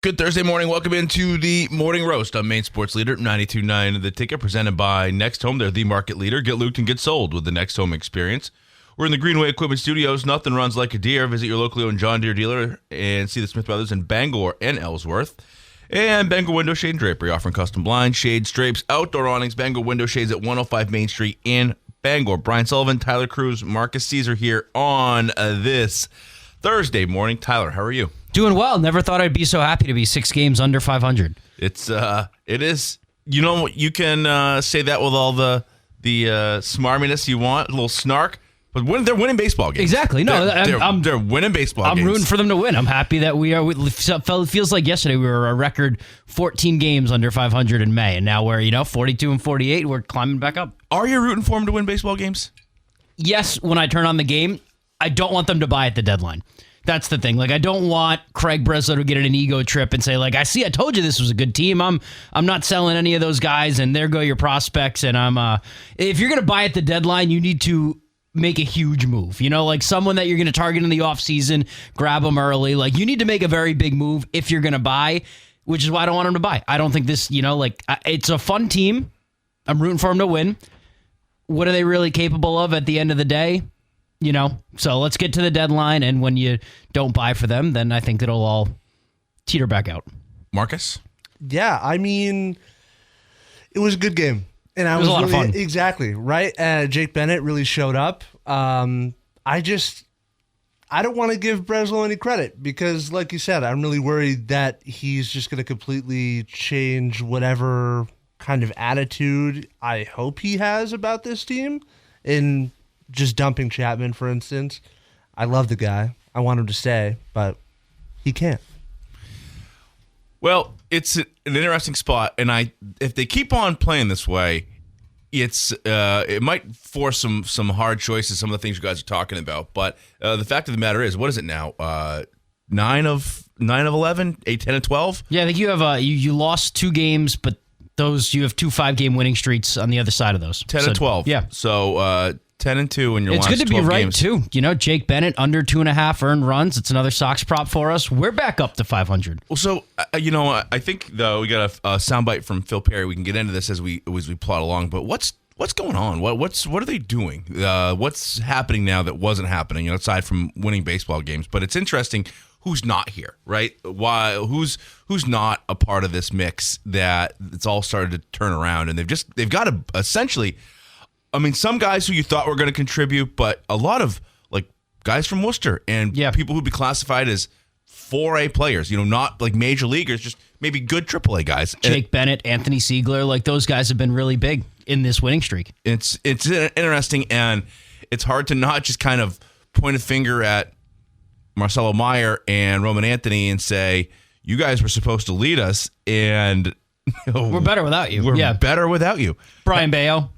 Good Thursday morning. Welcome into the Morning Roast on Maine Sports Leader 92.9 The Ticket, presented by Next Home. They're the market leader. Get looped and get sold with the Next Home experience. We're in the Greenway Equipment Studios. Nothing runs like a deer. Visit your locally owned John Deere dealer and see the Smith Brothers in Bangor and Ellsworth. And Bangor Window Shade and Drapery, offering custom blinds, shades, drapes, outdoor awnings. Bangor Window Shades at 105 Main Street in Bangor. Brian Sullivan, Tyler Krusz, Marqus Cesar here on this Thursday morning. Tyler, how are you? Doing well. Never thought I'd be so happy to be 6 games under 500. It is. You know, you can say that with all the smarminess you want, a little snark, but they're winning baseball games. Exactly. No, they're winning baseball games. I'm rooting for them to win. I'm happy that we are. It feels like yesterday we were a record 14 games under 500 in May, and now we're 42 and 48. We're climbing back up. Are you rooting for them to win baseball games? Yes. When I turn on the game, I don't want them to buy at the deadline. That's the thing. Like, I don't want Craig Breslow to get in an ego trip and say, like, I told you this was a good team. I'm not selling any of those guys, and there go your prospects. And if you're going to buy at the deadline, you need to make a huge move. Like someone that you're going to target in the offseason, grab them early. Like, you need to make a very big move if you're going to buy, which is why I don't want them to buy. I don't think this, it's a fun team. I'm rooting for them to win. What are they really capable of at the end of the day? So let's get to the deadline, and when you don't buy for them, then I think it'll all teeter back out. Marcus? Yeah, I mean, it was a good game. And it was a lot of fun. Exactly, right? Jake Bennett really showed up. I don't want to give Breslow any credit because, like you said, I'm really worried that he's just going to completely change whatever kind of attitude I hope he has about this team. And just dumping Chapman, for instance. I love the guy. I want him to stay, but he can't. Well, it's an interesting spot, and if they keep on playing this way, it might force some hard choices, some of the things you guys are talking about. But the fact of the matter is, what is it now? 9 of 11, 8, 10, and 12? Yeah, I think you have you lost 2 games, but you have 2 5-game winning streaks on the other side of those. 10 and 12. Yeah. So 10 and 2 in your last 12 games. It's good to be right, too. Jake Bennett, under 2.5 earned runs. It's another Sox prop for us. We're back up to 500. Well, so, I think, though, we got a soundbite from Phil Perry. We can get into this as we plot along. But what's going on? What are they doing? What's happening now that wasn't happening, aside from winning baseball games? But it's interesting who's not here, right? Why? Who's not a part of this mix that it's all started to turn around? And they've got to essentially... some guys who you thought were going to contribute, but a lot of guys from Worcester and people who'd be classified as 4A players, not like major leaguers, just maybe good AAA guys. Jake Bennett, Anthony Siegler, those guys have been really big in this winning streak. It's interesting, and it's hard to not just kind of point a finger at Marcelo Meyer and Roman Anthony and say, you guys were supposed to lead us, and we're better without you. We're better without you. Brian Bayo.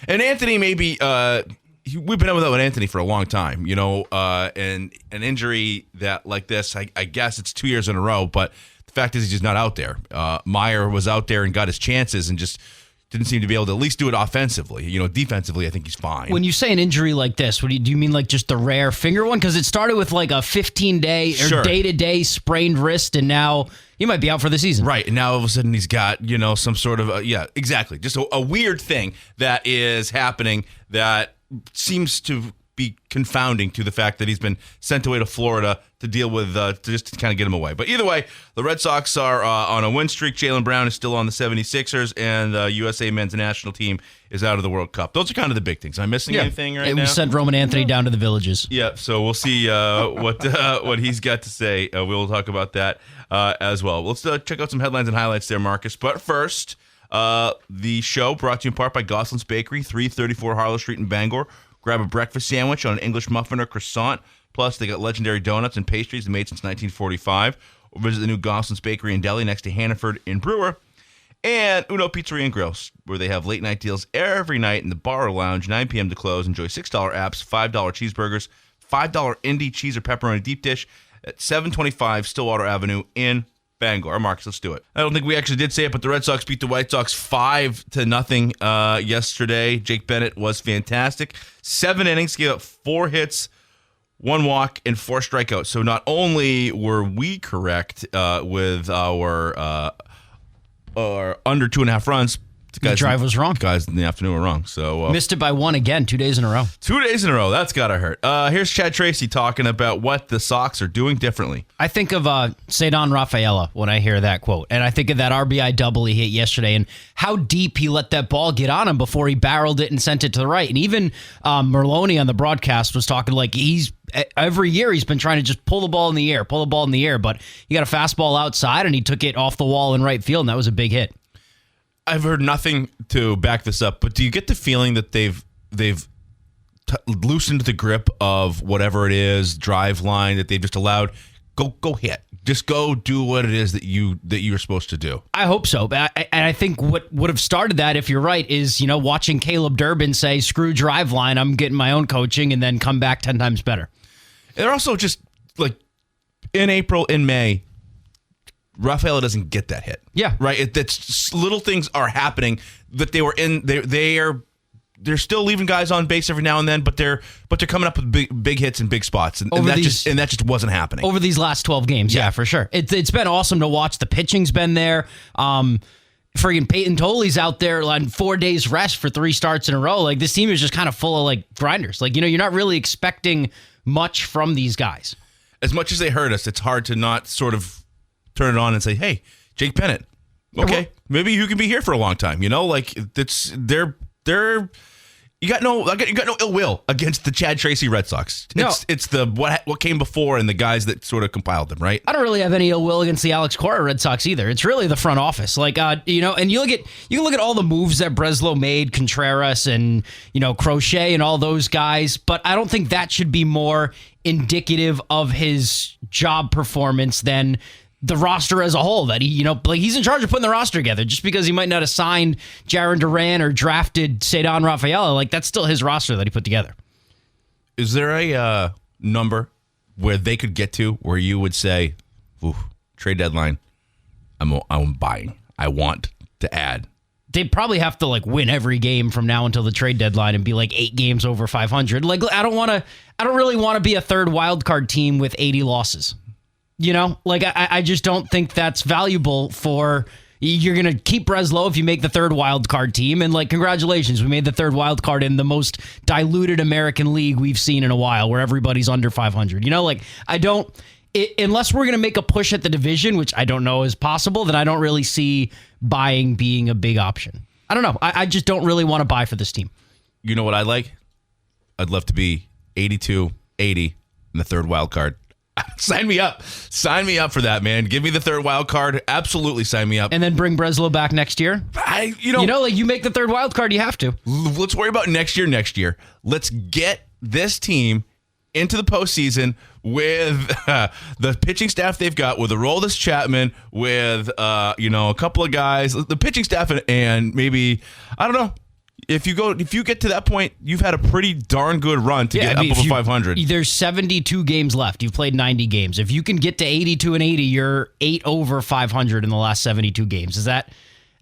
And Anthony, maybe we've been without Anthony for a long time, and an injury that like this, I guess it's 2 years in a row, but the fact is he's just not out there. Meyer was out there and got his chances and just didn't seem to be able to at least do it offensively. Defensively, I think he's fine. When you say an injury like this, do you mean just the rare finger one? Because it started with a 15-day or day-to-day sprained wrist, and now he might be out for the season. Right, and now all of a sudden he's got, some sort of, exactly. Just a weird thing that is happening that seems to be confounding to the fact that he's been sent away to Florida to deal with, to kind of get him away. But either way, the Red Sox are on a win streak. Jaylen Brown is still on the 76ers, and the USA men's national team is out of the World Cup. Those are kind of the big things. Am I missing anything right now? We sent Roman Anthony down to the Villages. Yeah, so we'll see what he's got to say. We'll talk about that as well. Let's check out some headlines and highlights there, Marcus. But first, the show brought to you in part by Gosselin's Bakery, 334 Harlow Street in Bangor. Grab a breakfast sandwich on an English muffin or croissant. Plus, they got legendary donuts and pastries made since 1945. Or visit the new Gosselin's Bakery and Deli next to Hannaford in Brewer. And Uno Pizzeria and Grills, where they have late night deals every night in the bar or lounge, 9 p.m. to close. Enjoy $6 apps, $5 cheeseburgers, $5 Indy cheese or pepperoni deep dish at 725 Stillwater Avenue in Bangor. Marcus, let's do it. I don't think we actually did say it, but the Red Sox beat the White Sox 5-0 yesterday. Jake Bennett was fantastic. 7 innings, gave up 4 hits, 1 walk, and 4 strikeouts. So not only were we correct with our under 2.5 runs, The drive was wrong. Guys in the afternoon were wrong. So missed it by 1 again, 2 days in a row. 2 days in a row. That's got to hurt. Here's Chad Tracy talking about what the Sox are doing differently. I think of Cedar Rafaela when I hear that quote. And I think of that RBI double he hit yesterday and how deep he let that ball get on him before he barreled it and sent it to the right. And even Merloni on the broadcast was talking like every year he's been trying to just pull the ball in the air, but he got a fastball outside and he took it off the wall in right field, and that was a big hit. I've heard nothing to back this up, but do you get the feeling that they've loosened the grip of whatever it is, drive line, that they've just allowed go hit, just go do what it is that you're supposed to do? I hope so. And I think what would have started that, if you're right, is watching Caleb Durbin say, "Screw drive line, I'm getting my own coaching," and then come back 10 times better. And they're also just like in April, in May, Rafaela doesn't get that hit. Yeah. Right? That's little things are happening that they were in. They're still leaving guys on base every now and then, but they're coming up with big hits and big spots, and that just wasn't happening over these last 12 games. Yeah, for sure. It's been awesome to watch. The pitching's been there. Friggin' Peyton Toley's out there on 4 days rest for 3 starts in a row. Like, this team is just kind of full of like grinders. Like, you're not really expecting much from these guys. As much as they hurt us, it's hard to not sort of turn it on and say, "Hey, Jake Bennett, okay, maybe you can be here for a long time." Like they're you got no ill will against the Chad Tracy Red Sox. It's the what came before and the guys that sort of compiled them, right? I don't really have any ill will against the Alex Cora Red Sox either. It's really the front office, like and you can look at all the moves that Breslow made, Contreras and Crochet and all those guys, but I don't think that should be more indicative of his job performance than the roster as a whole. That he's in charge of putting the roster together. Just because he might not have signed Jarren Duran or drafted Cedar Rafaela, like, that's still his roster that he put together. Is there a number where they could get to where you would say, "Ooh, trade deadline, I'm buying. I want to add"? They'd probably have to win every game from now until the trade deadline and be 8 games over 500. Like, I don't really want to be a third wild card team with 80 losses. I just don't think that's valuable for. You're going to keep Breslow if you make the third wild card team. And congratulations, we made the third wild card in the most diluted American League we've seen in a while, where everybody's under 500. I don't, unless we're going to make a push at the division, which I don't know is possible, then I don't really see buying being a big option. I don't know. I just don't really want to buy for this team. You know what I'd like? I'd love to be 82, 80 in the third wild card. Sign me up. Sign me up for that, man. Give me the third wild card. Absolutely sign me up. And then bring Breslow back next year? You make the third wild card, you have to. Let's worry about next year. Let's get this team into the postseason with the pitching staff they've got, with Aroldis Chapman, with a couple of guys, the pitching staff, and maybe, I don't know. If you get to that point, you've had a pretty darn good run to get up over 500. There's 72 games left. You've played 90 games. If you can get to 82 and 80, you're 8 over 500 in the last 72 games. Is that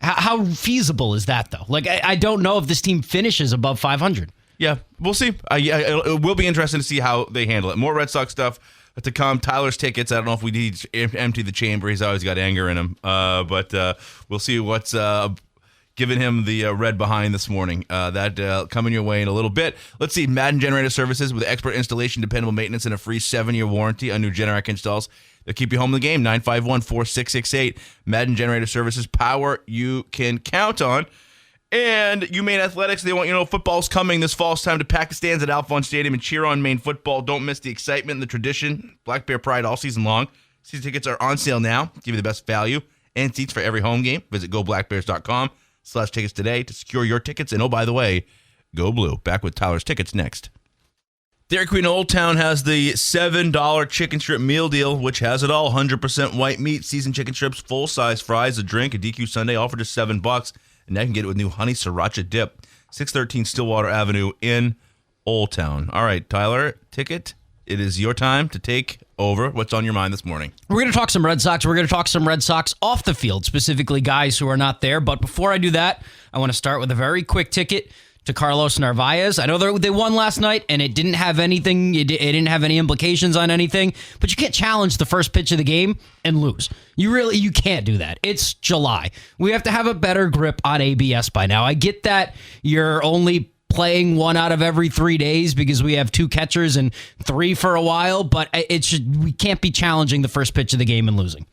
how feasible is that though? I don't know if this team finishes above 500. Yeah, we'll see. It will be interesting to see how they handle it. More Red Sox stuff to come. Tyler's tickets. I don't know if we need to empty the chamber. He's always got anger in him. But we'll see what's giving him the red behind this morning. That coming your way in a little bit. Let's see. Madden Generator Services, with expert installation, dependable maintenance, and a free 7-year warranty on new Generac installs. They'll keep you home in the game. 951-4668. Madden Generator Services. Power you can count on. And Maine Athletics, they want you to know football's coming this fall. It's time to pack the stands at Alphonse Stadium and cheer on Maine football. Don't miss the excitement and the tradition. Black Bear Pride all season long. Season tickets are on sale now. Give you the best value and seats for every home game. Visit goblackbears.com/tickets today to secure your tickets. And oh, by the way, go blue. Back with Tyler's tickets next. Dairy Queen Old Town has the $7 chicken strip meal deal, which has it all. 100% white meat, seasoned chicken strips, full-size fries, a drink, a DQ sundae, all for just $7. And now you can get it with new honey sriracha dip. 613 Stillwater Avenue in Old Town. All right, Tyler, ticket. It is your time to take over. What's on your mind this morning? We're going to talk some Red Sox. We're going to talk some Red Sox off the field, specifically guys who are not there. But before I do that, I want to start with a very quick ticket to Carlos Narvaez. I know they won last night, and it didn't have anything. It didn't have any implications on anything. But you can't challenge the first pitch of the game and lose. You can't do that. It's July. We have to have a better grip on ABS by now. I get that you're only playing 1 out of every 3 days because we have 2 catchers and 3 for a while, but we can't be challenging the first pitch of the game and losing.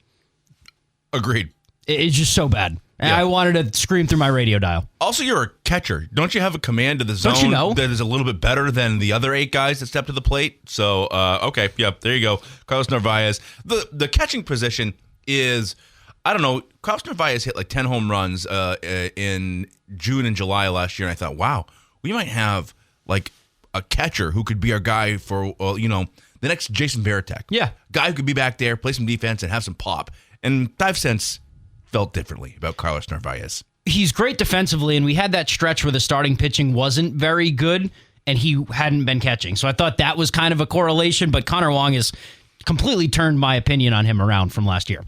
Agreed. It's just so bad. Yeah. I wanted to scream through my radio dial. Also, you're a catcher. Don't you have a command of the zone that is a little bit better than the other 8 guys that step to the plate? So, okay, yep, there you go. Carlos Narvaez. The catching position is, I don't know, Carlos Narvaez hit like 10 home runs in June and July last year, and I thought, wow, we might have like a catcher who could be our guy for, the next Jason Varitek. Yeah. Guy who could be back there, play some defense, and have some pop. And I've since felt differently about Carlos Narvaez. He's great defensively, and we had that stretch where the starting pitching wasn't very good, and he hadn't been catching. So I thought that was kind of a correlation, but Connor Wong has completely turned my opinion on him around from last year.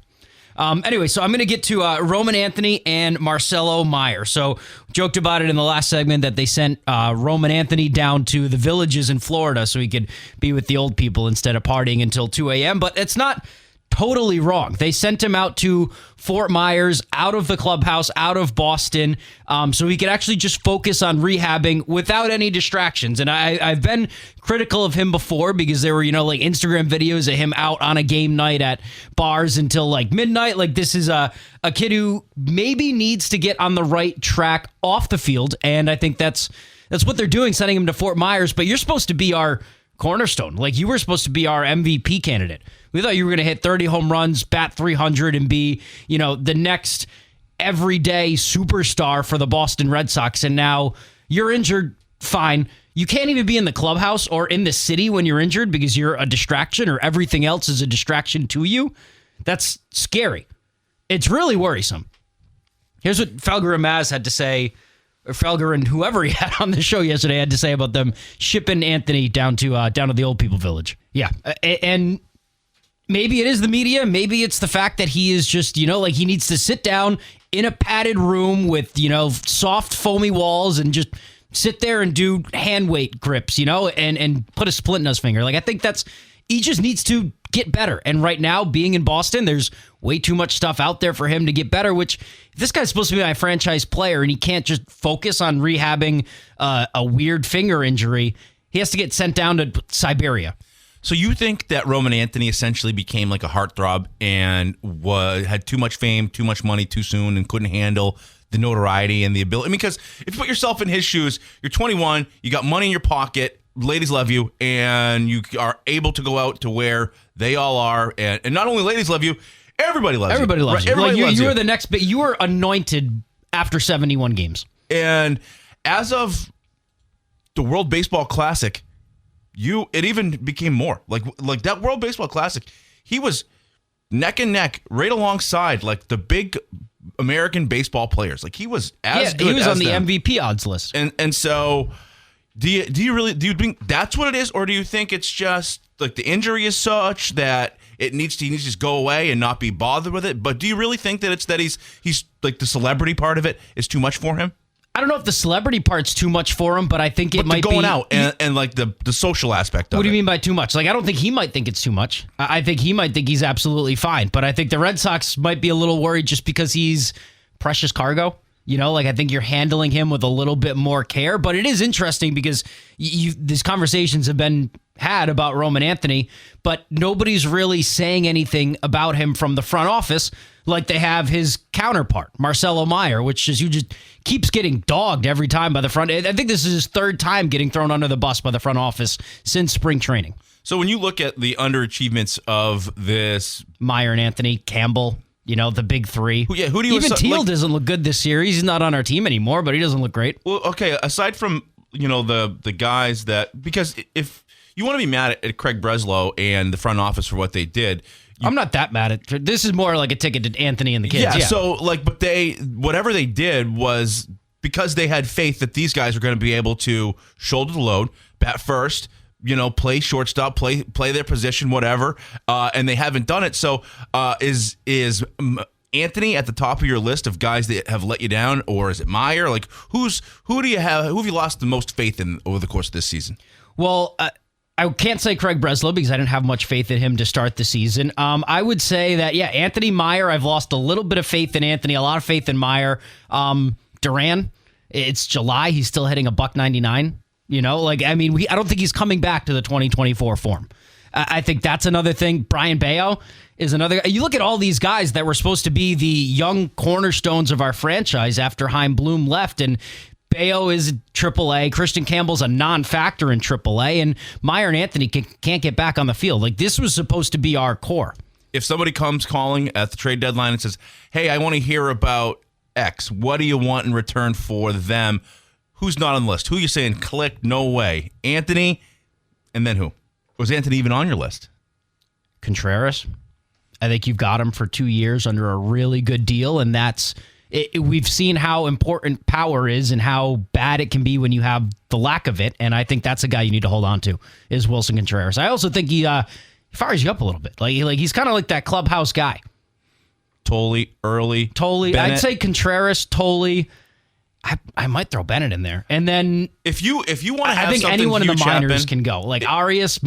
Anyway, so I'm going to get to Roman Anthony and Marcelo Meyer. So joked about it in the last segment that they sent Roman Anthony down to the Villages in Florida so he could be with the old people instead of partying until 2 a.m. But it's not totally wrong. They sent him out to Fort Myers, out of the clubhouse, out of Boston, so he could actually just focus on rehabbing without any distractions. And I've been critical of him before because there were, like Instagram videos of him out on a game night at bars until like midnight. Like this is a kid who maybe needs to get on the right track off the field. And I think that's what they're doing, sending him to Fort Myers. But you're supposed to be our cornerstone. Like you were supposed to be our MVP candidate. We thought you were going to hit 30 home runs, bat 300, and be, the next everyday superstar for the Boston Red Sox. And now you're injured, fine. You can't even be in the clubhouse or in the city when you're injured because you're a distraction or everything else is a distraction to you. That's scary. It's really worrisome. Here's what Felger and Maz had to say, or Felger and whoever he had on the show yesterday had to say about them shipping Anthony down to the old people village. Yeah, and maybe it is the media. Maybe it's the fact that he is just, like he needs to sit down in a padded room with, soft foamy walls and just sit there and do hand weight grips, and put a splint in his finger. Like I think he just needs to get better. And right now, being in Boston, there's way too much stuff out there for him to get better, which if this guy's supposed to be my franchise player and he can't just focus on rehabbing a weird finger injury, he has to get sent down to Siberia. So you think that Roman Anthony essentially became like a heartthrob and had too much fame, too much money too soon and couldn't handle the notoriety and the ability? Because if you put yourself in his shoes, you're 21, you got money in your pocket, ladies love you, and you are able to go out to where they all are. And not only ladies love you, everybody loves you. Everybody loves you. Everybody loves you. You are the next big. You were anointed after 71 games. And as of the World Baseball Classic, it even became more like that World Baseball Classic. He was neck and neck, right alongside like the big American baseball players. Like he was as good. He was as on the them. MVP odds list. And so, do you think that's what it is, or do you think it's just like the injury is such that he needs to just go away and not be bothered with it? But do you really think that it's that he's like the celebrity part of it is too much for him? I don't know if the celebrity part's too much for him, but I think it might be going out and like the social aspect of it. What do you mean by too much? Like, I don't think he might think it's too much. I think he might think he's absolutely fine. But I think the Red Sox might be a little worried just because he's precious cargo. I think you're handling him with a little bit more care. But it is interesting because these conversations have been had about Roman Anthony, but nobody's really saying anything about him from the front office like they have his counterpart, Marcelo Meyer, which is just keeps getting dogged every time by the front. I think this is his 3rd time getting thrown under the bus by the front office since spring training. So when you look at the underachievements of this, Meyer and Anthony, Campbell, the big 3. Who do you even Teal doesn't look good this series. He's not on our team anymore, but he doesn't look great. Well, okay, aside from the guys that, because if you want to be mad at Craig Breslow and the front office for what they did. I'm not that mad at this. Is more like a ticket to Anthony and the kids. Yeah. So but whatever they did was because they had faith that these guys were going to be able to shoulder the load, bat first, play shortstop, play their position, whatever. And they haven't done it. So is Anthony at the top of your list of guys that have let you down, or is it Meyer? Like, who have you lost the most faith in over the course of this season? Well, I can't say Craig Breslow because I didn't have much faith in him to start the season. I would say that, Anthony Meyer, I've lost a little bit of faith in Anthony, a lot of faith in Meyer. Duran, it's July. He's still hitting $1.99. I don't think he's coming back to the 2024 form. I think that's another thing. Brian Bayo is another. You look at all these guys that were supposed to be the young cornerstones of our franchise after Chaim Bloom left, and Bayo is AAA. Christian Campbell's a non-factor in AAA, and Meyer and Anthony can't get back on the field. Like, this was supposed to be our core. If somebody comes calling at the trade deadline and says, hey, I want to hear about X, what do you want in return for them? Who's not on the list? Who are you saying, click, no way? Anthony, and then who? Was Anthony even on your list? Contreras. I think you've got him for 2 years under a really good deal, and that's it. We've seen how important power is and how bad it can be when you have the lack of it, and I think that's a guy you need to hold on to, is Wilson Contreras. I also think he fires you up a little bit. Like he's kind of like that clubhouse guy. Tolle, Early, Bennett. I'd say Contreras, Tolle. I might throw Bennett in there, and then if you want to have, I think something anyone in the huge minors happen, can go. Like Arias,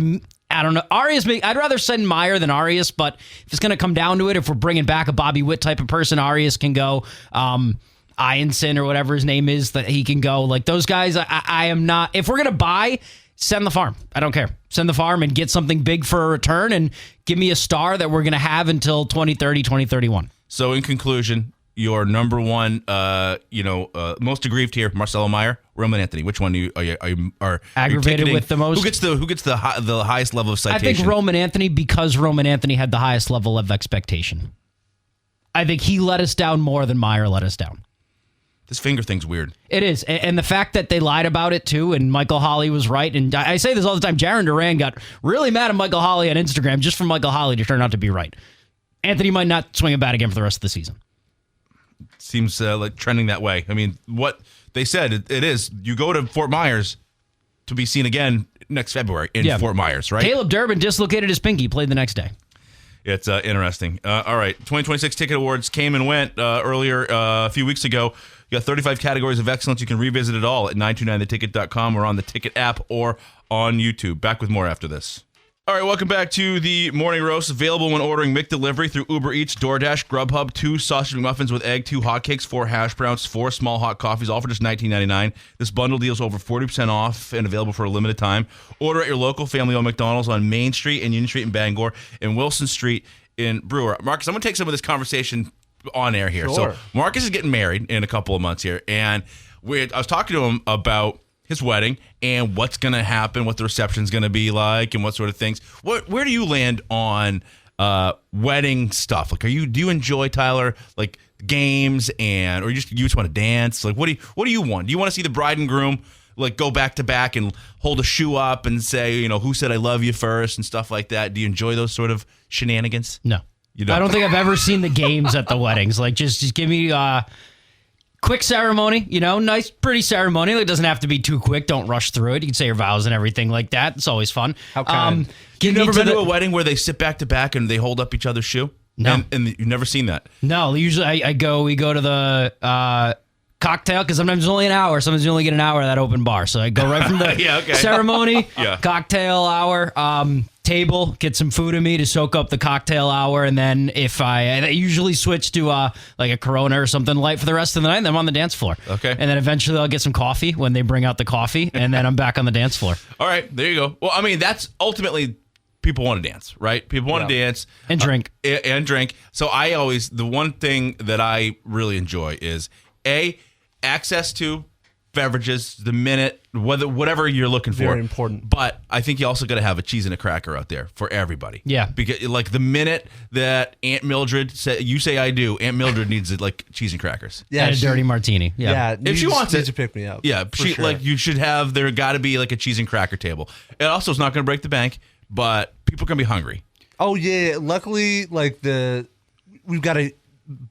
I don't know. Arias, I'd rather send Meyer than Arias, but if it's going to come down to it, if we're bringing back a Bobby Witt type of person, Arias can go. Ianson or whatever his name is, that he can go. Like those guys, I am not. If we're going to buy, send the farm. I don't care. Send the farm and get something big for a return and give me a star that we're going to have until 2030, 2031. So in conclusion, your number one, most aggrieved here, Marcelo Meyer, Roman Anthony. Which one are you aggravated with the most? Who gets the highest level of citation? I think Roman Anthony, because Roman Anthony had the highest level of expectation. I think he let us down more than Meyer let us down. This finger thing's weird. It is. And the fact that they lied about it, too, and Michael Holley was right. And I say this all the time. Jaron Duran got really mad at Michael Holley on Instagram just for Michael Holley to turn out to be right. Anthony might not swing a bat again for the rest of the season. Seems like trending that way. I mean, what they said, it is. You go to Fort Myers to be seen again next February in Fort Myers, right? Caleb Durbin dislocated his pinky, played the next day. It's interesting. All right, 2026 Ticket Awards came and went earlier a few weeks ago. You got 35 categories of excellence. You can revisit it all at 929theticket.com or on the Ticket app or on YouTube. Back with more after this. All right, welcome back to the Morning Roast. Available when ordering McDelivery through Uber Eats, DoorDash, Grubhub. 2 sausage McMuffins with egg, 2 hotcakes, 4 hash browns, 4 small hot coffees, all for just $19.99. This bundle deal is over 40% off and available for a limited time. Order at your local family-owned McDonald's on Main Street and Union Street in Bangor and Wilson Street in Brewer. Marcus, I'm going to take some of this conversation on air here. Sure. So Marcus is getting married in a couple of months here, and I was talking to him about his wedding and what's going to happen, what the reception's going to be like, and what sort of things. Where do you land on wedding stuff? Like, do you enjoy, Tyler, like games or you just want to dance? Like, what do you want? Do you want to see the bride and groom like go back to back and hold a shoe up and say, who said I love you first and stuff like that? Do you enjoy those sort of shenanigans? No. You don't? I don't think I've ever seen the games at the weddings. Like, just give me quick ceremony, nice, pretty ceremony. It doesn't have to be too quick. Don't rush through it. You can say your vows and everything like that. It's always fun. How kind. You've never been to a wedding where they sit back to back and they hold up each other's shoe? No. And you've never seen that? No. Usually we go to the cocktail, because sometimes it's only an hour. Sometimes you only get an hour at that open bar. So I go right from the ceremony, cocktail hour, table, get some food in me to soak up the cocktail hour, and then I usually switch to like a Corona or something light for the rest of the night, and then I'm on the dance floor. Okay. And then eventually I'll get some coffee when they bring out the coffee, and then I'm back on the dance floor. All right, there you go. Well, I mean, that's ultimately people want to dance, right? People want to dance. And drink. And drink. So the one thing that I really enjoy is, access to beverages the minute, whatever you're looking for. Very important. But I think you also got to have a cheese and a cracker out there for everybody. Yeah. Because like the minute that Aunt Mildred you say I do, Aunt Mildred needs it like cheese and crackers. Yeah, and a dirty martini. Yeah. If she wants it to pick me up. Yeah, sure. like you should have. There got to be like a cheese and cracker table. It also is not going to break the bank, but people are going to be hungry. Oh yeah. Luckily, we've got a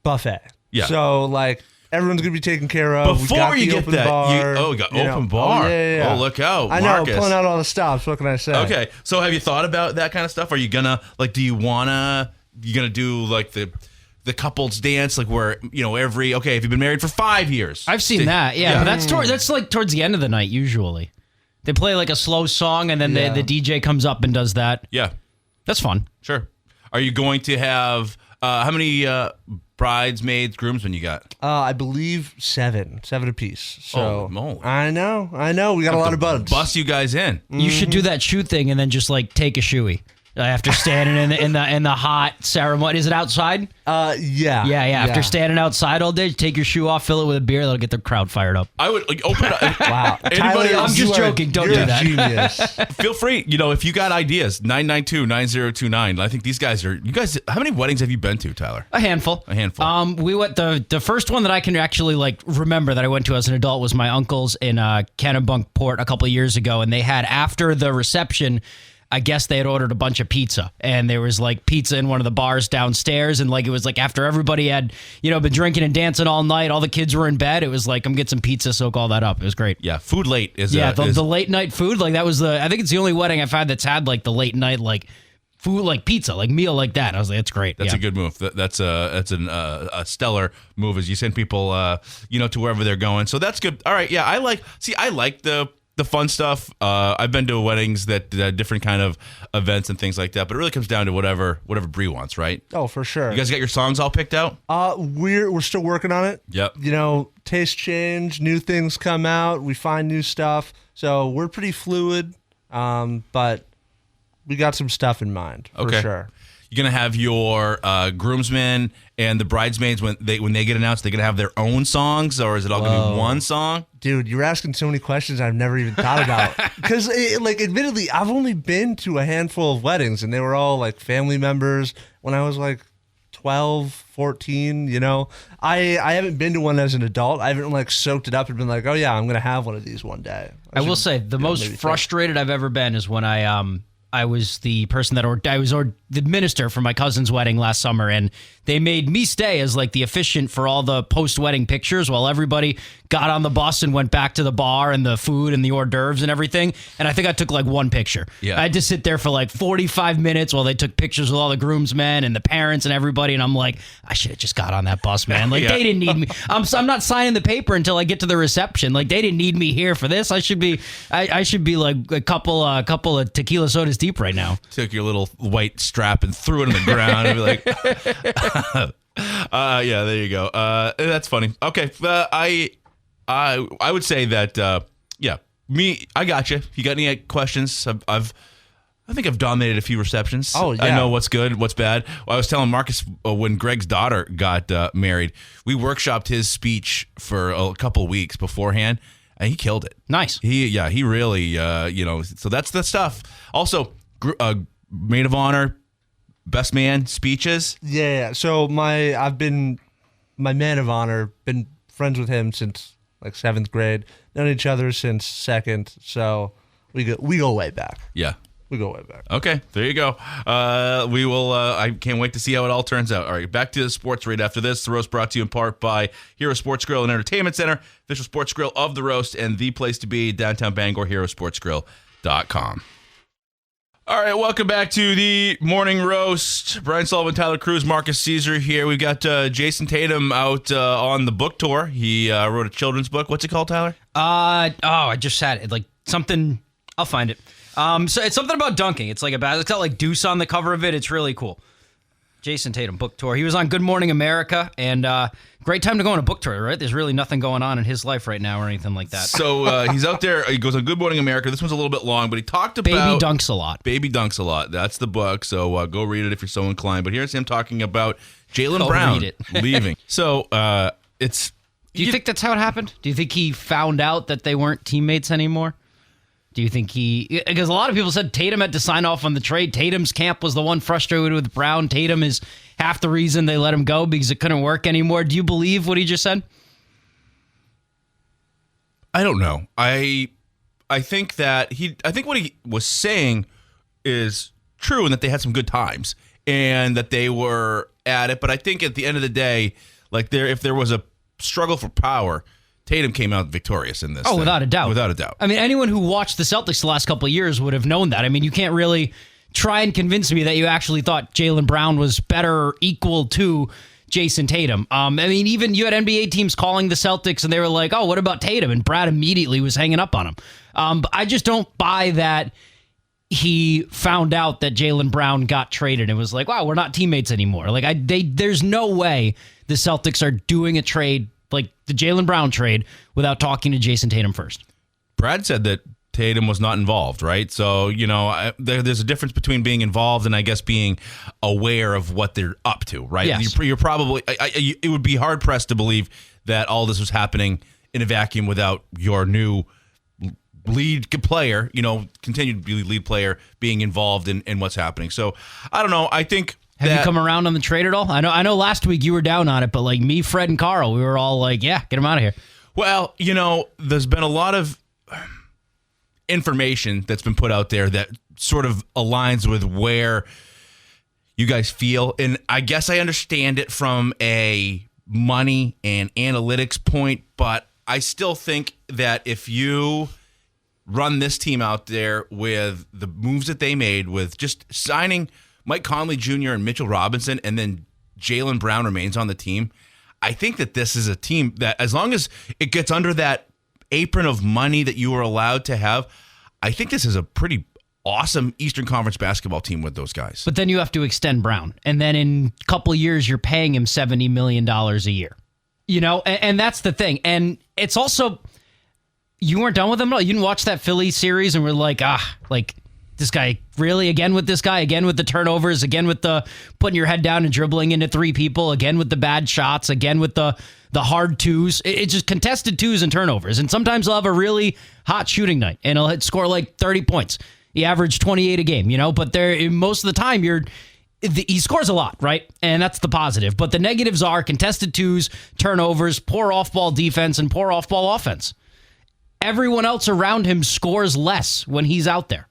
buffet. Yeah. So everyone's going to be taken care of. Before you get that, bar, you got open bar. Oh, yeah. Oh, look out, I Marcus. know, pulling out all the stops. What can I say? Okay, so have you thought about that kind of stuff? Are you gonna do like the the couples dance, like where if you've been married for 5 years. I've seen that. Yeah, but that's like towards the end of the night usually. They play like a slow song, and then the DJ comes up and does that. Yeah, that's fun. Sure. Are you going to have how many bridesmaids, groomsmen you got? I believe seven apiece. So moly. I know. We got a lot of buds. Bust you guys in. You should do that shoe thing and then just like take a shoey. After standing in the hot ceremony. Is it outside? Yeah. After standing outside all day, take your shoe off, fill it with a beer. That'll get the crowd fired up. I would open it up. Wow. Anybody Tyler, else? I'm just joking. Don't do that. Genius. Feel free. If you got ideas, 992-9029. I think these guys are. You guys, how many weddings have you been to, Tyler? A handful. We went the first one that I can actually remember that I went to as an adult was my uncle's in Kennebunkport a couple of years ago, and they had after the reception. I guess they had ordered a bunch of pizza, and there was pizza in one of the bars downstairs, and it was after everybody had been drinking and dancing all night, all the kids were in bed. It was I'm getting some pizza, soak all that up. It was great. Yeah, food late is the late night food that was I think it's the only wedding I've had that's had the late night food pizza meal like that. I was like, that's great. That's a good move. That's a stellar move as you send people to wherever they're going. So that's good. All right, yeah, I like the fun stuff. I've been to weddings that different kind of events and things like that, but it really comes down to whatever Bree wants, right? Oh, for sure. You guys got your songs all picked out? We're still working on it. Yep. Taste change, new things come out, we find new stuff. So we're pretty fluid, but we got some stuff in mind for sure. You're gonna have your groomsmen and the bridesmaids when they get announced. They're gonna have their own songs, or is it all gonna be one song? Dude, you're asking so many questions I've never even thought about. Because, admittedly, I've only been to a handful of weddings, and they were all family members when I was 12, 14. I haven't been to one as an adult. I haven't soaked it up and been oh yeah, I'm gonna have one of these one day. I will say the most frustrated I've ever been is when I was the person that I was the minister for my cousin's wedding last summer, and they made me stay as the officiant for all the post-wedding pictures while everybody got on the bus and went back to the bar and the food and the hors d'oeuvres and everything. And I think I took one picture. Yeah. I had to sit there for 45 minutes while they took pictures with all the groomsmen and the parents and everybody. And I'm I should have just got on that bus, man. They didn't need me. I'm not signing the paper until I get to the reception. They didn't need me here for this. I should be a couple of tequila sodas deep right now. Took your little white strap and threw it on the ground and be yeah, there you go. That's funny. Okay. I would say that, I got you. If you got any questions, I think I've dominated a few receptions. Oh, yeah. I know what's good, what's bad. Well, I was telling Marcus when Greg's daughter got married, we workshopped his speech for a couple weeks beforehand, and he killed it. Nice. He really, so that's the stuff. Also, maid of honor, best man speeches. Yeah. So my man of honor, been friends with him since 7th grade, known each other since 2nd. So we go way back. Yeah. We go way back. Okay, there you go. We will. I can't wait to see how it all turns out. All right, back to the sports right after this. The roast brought to you in part by Hero Sports Grill and Entertainment Center, official sports grill of the roast, and the place to be, downtown Bangor, herosportsgrill.com. All right, welcome back to the morning roast. Brian Sullivan, Tyler Krusz, Marqus Cesar here. We've got Jason Tatum out on the book tour. He wrote a children's book. What's it called, Tyler? I just had it. Something. I'll find it. So it's something about dunking. It's it's got Deuce on the cover of it. It's really cool. Jason Tatum book tour. He was on Good Morning America, and great time to go on a book tour, right? There's really nothing going on in his life right now or anything like that. So he's out there. He goes on Good Morning America. This one's a little bit long, but he talked about Baby Dunks a Lot. Baby Dunks a Lot. That's the book. So go read it if you're so inclined. But here's him talking about Jaylen Brown leaving. So it's. Do you think that's how it happened? Do you think he found out that they weren't teammates anymore? Do you think because a lot of people said Tatum had to sign off on the trade. Tatum's camp was the one frustrated with Brown. Tatum is half the reason they let him go because it couldn't work anymore. Do you believe what he just said? I don't know. I think that I think what he was saying is true and that they had some good times and that they were at it. But I think at the end of the day, if there was a struggle for power, Tatum came out victorious in this. Oh, without a doubt. Without a doubt. I mean, anyone who watched the Celtics the last couple of years would have known that. I mean, you can't really try and convince me that you actually thought Jaylen Brown was better or equal to Jason Tatum. I mean, even you had NBA teams calling the Celtics and they were like, oh, what about Tatum? And Brad immediately was hanging up on him. But I just don't buy that he found out that Jaylen Brown got traded and was like, wow, we're not teammates anymore. Like, there's no way the Celtics are doing a trade like the Jaylen Brown trade without talking to Jason Tatum first. Brad said that Tatum was not involved, right? So, there's a difference between being involved and I guess being aware of what they're up to, right? Yes. You're probably, it would be hard pressed to believe that all this was happening in a vacuum without your new lead player, continued to be lead player being involved in what's happening. So I don't know. I think Have you come around on the trade at all? I know last week you were down on it, but like me, Fred, and Carl, we were all like, yeah, get him out of here. Well, there's been a lot of information that's been put out there that sort of aligns with where you guys feel. And I guess I understand it from a money and analytics point, but I still think that if you run this team out there with the moves that they made, with just signing Mike Conley Jr. and Mitchell Robinson, and then Jaylen Brown remains on the team, I think that this is a team that, as long as it gets under that apron of money that you are allowed to have, I think this is a pretty awesome Eastern Conference basketball team with those guys. But then you have to extend Brown, and then in a couple of years, you're paying him $70 million a year. And that's the thing. And it's also, you weren't done with him at all. You didn't watch that Philly series and were like, this guy, really? Again with this guy? Again with the turnovers? Again with the putting your head down and dribbling into three people? Again with the bad shots? Again with the hard twos? It's just contested twos and turnovers. And sometimes he'll have a really hot shooting night and he'll score like 30 points. He averaged 28 a game, but most of the time he scores a lot, right? And that's the positive. But the negatives are contested twos, turnovers, poor off-ball defense, and poor off-ball offense. Everyone else around him scores less when he's out there.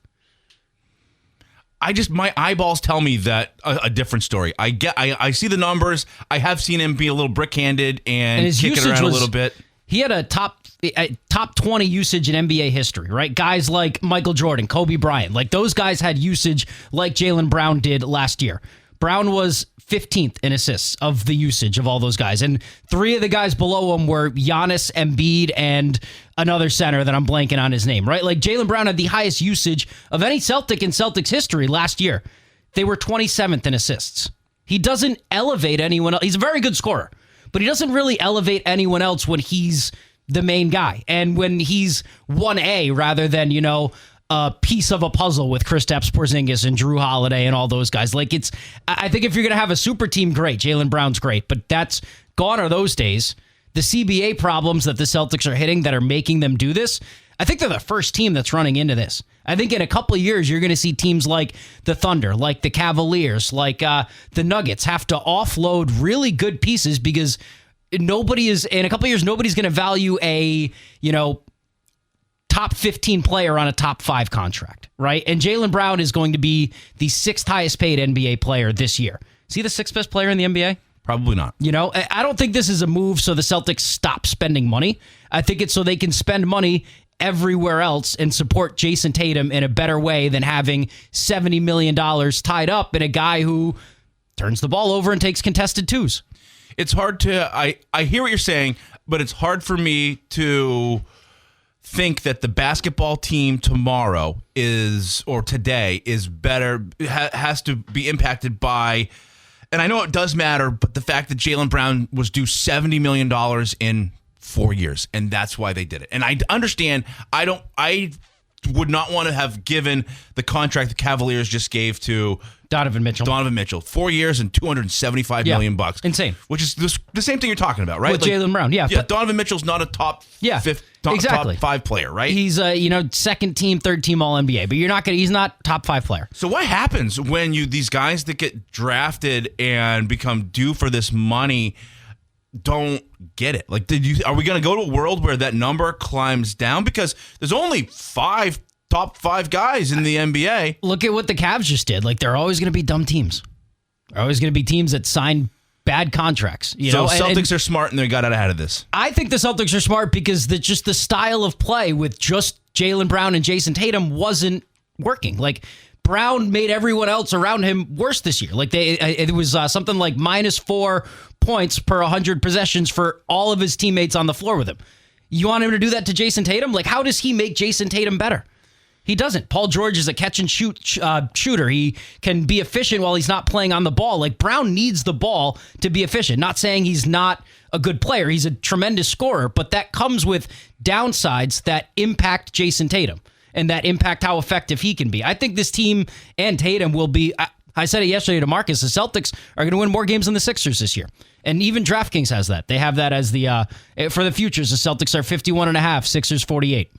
My eyeballs tell me that a different story. I see the numbers. I have seen him be a little brick-handed and his kick it around a little bit. He had a top 20 usage in NBA history, right? Guys like Michael Jordan, Kobe Bryant, like those guys had usage like Jaylen Brown did last year. Brown was 15th in assists of the usage of all those guys. And three of the guys below him were Giannis, Embiid, and another center that I'm blanking on his name, right? Like Jaylen Brown had the highest usage of any Celtic in Celtics history last year. They were 27th in assists. He doesn't elevate anyone else. He's a very good scorer, but he doesn't really elevate anyone else when he's the main guy. And when he's 1A rather than, a piece of a puzzle with Kristaps Porzingis and Drew Holiday and all those guys. Like I think if you're going to have a super team, great. Jaylen Brown's great, but that's gone are those days. The CBA problems that the Celtics are hitting that are making them do this, I think they're the first team that's running into this. I think in a couple of years, you're going to see teams like the Thunder, like the Cavaliers, like the Nuggets have to offload really good pieces because in a couple of years, nobody's going to value a, top 15 player on a top 5 contract, right? And Jaylen Brown is going to be the 6th highest paid NBA player this year. Is he the 6th best player in the NBA? Probably not. I don't think this is a move so the Celtics stop spending money. I think it's so they can spend money everywhere else and support Jason Tatum in a better way than having $70 million tied up in a guy who turns the ball over and takes contested twos. It's hard to, I hear what you're saying, but it's hard for me to think that the basketball team tomorrow today is better, has to be impacted by, and I know it does matter, but the fact that Jaylen Brown was due $70 million in 4 years, and that's why they did it. And I understand, I would not want to have given the contract the Cavaliers just gave to Donovan Mitchell. 4 years and $275 million bucks. Insane. Which is the same thing you're talking about, right? With Jaylen Brown, yeah. Yeah, Donovan Mitchell's not a top top 5 player, right? He's second team, third team All NBA, but he's not top 5 player. So what happens when these guys that get drafted and become due for this money don't get it? Like, are we going to go to a world where that number climbs down? Because there's only 5 top 5 guys in the NBA. Look at what the Cavs just did. Like, they're always going to be dumb teams. They're always going to be teams that sign bad contracts. So Celtics are smart and they got out ahead of this. I think the Celtics are smart because the style of play with just Jaylen Brown and Jason Tatum wasn't working. Like, Brown made everyone else around him worse this year. Like it was something like -4 points per 100 possessions for all of his teammates on the floor with him. You want him to do that to Jason Tatum? Like, how does he make Jason Tatum better? He doesn't. Paul George is a catch and shoot shooter. He can be efficient while he's not playing on the ball. Like, Brown needs the ball to be efficient. Not saying he's not a good player. He's a tremendous scorer, but that comes with downsides that impact Jason Tatum and that impact how effective he can be. I think this team and Tatum will be, I said it yesterday to Marcus, the Celtics are going to win more games than the Sixers this year. And even DraftKings has that. They have that as the, for the futures, the Celtics are 51.5, Sixers 48.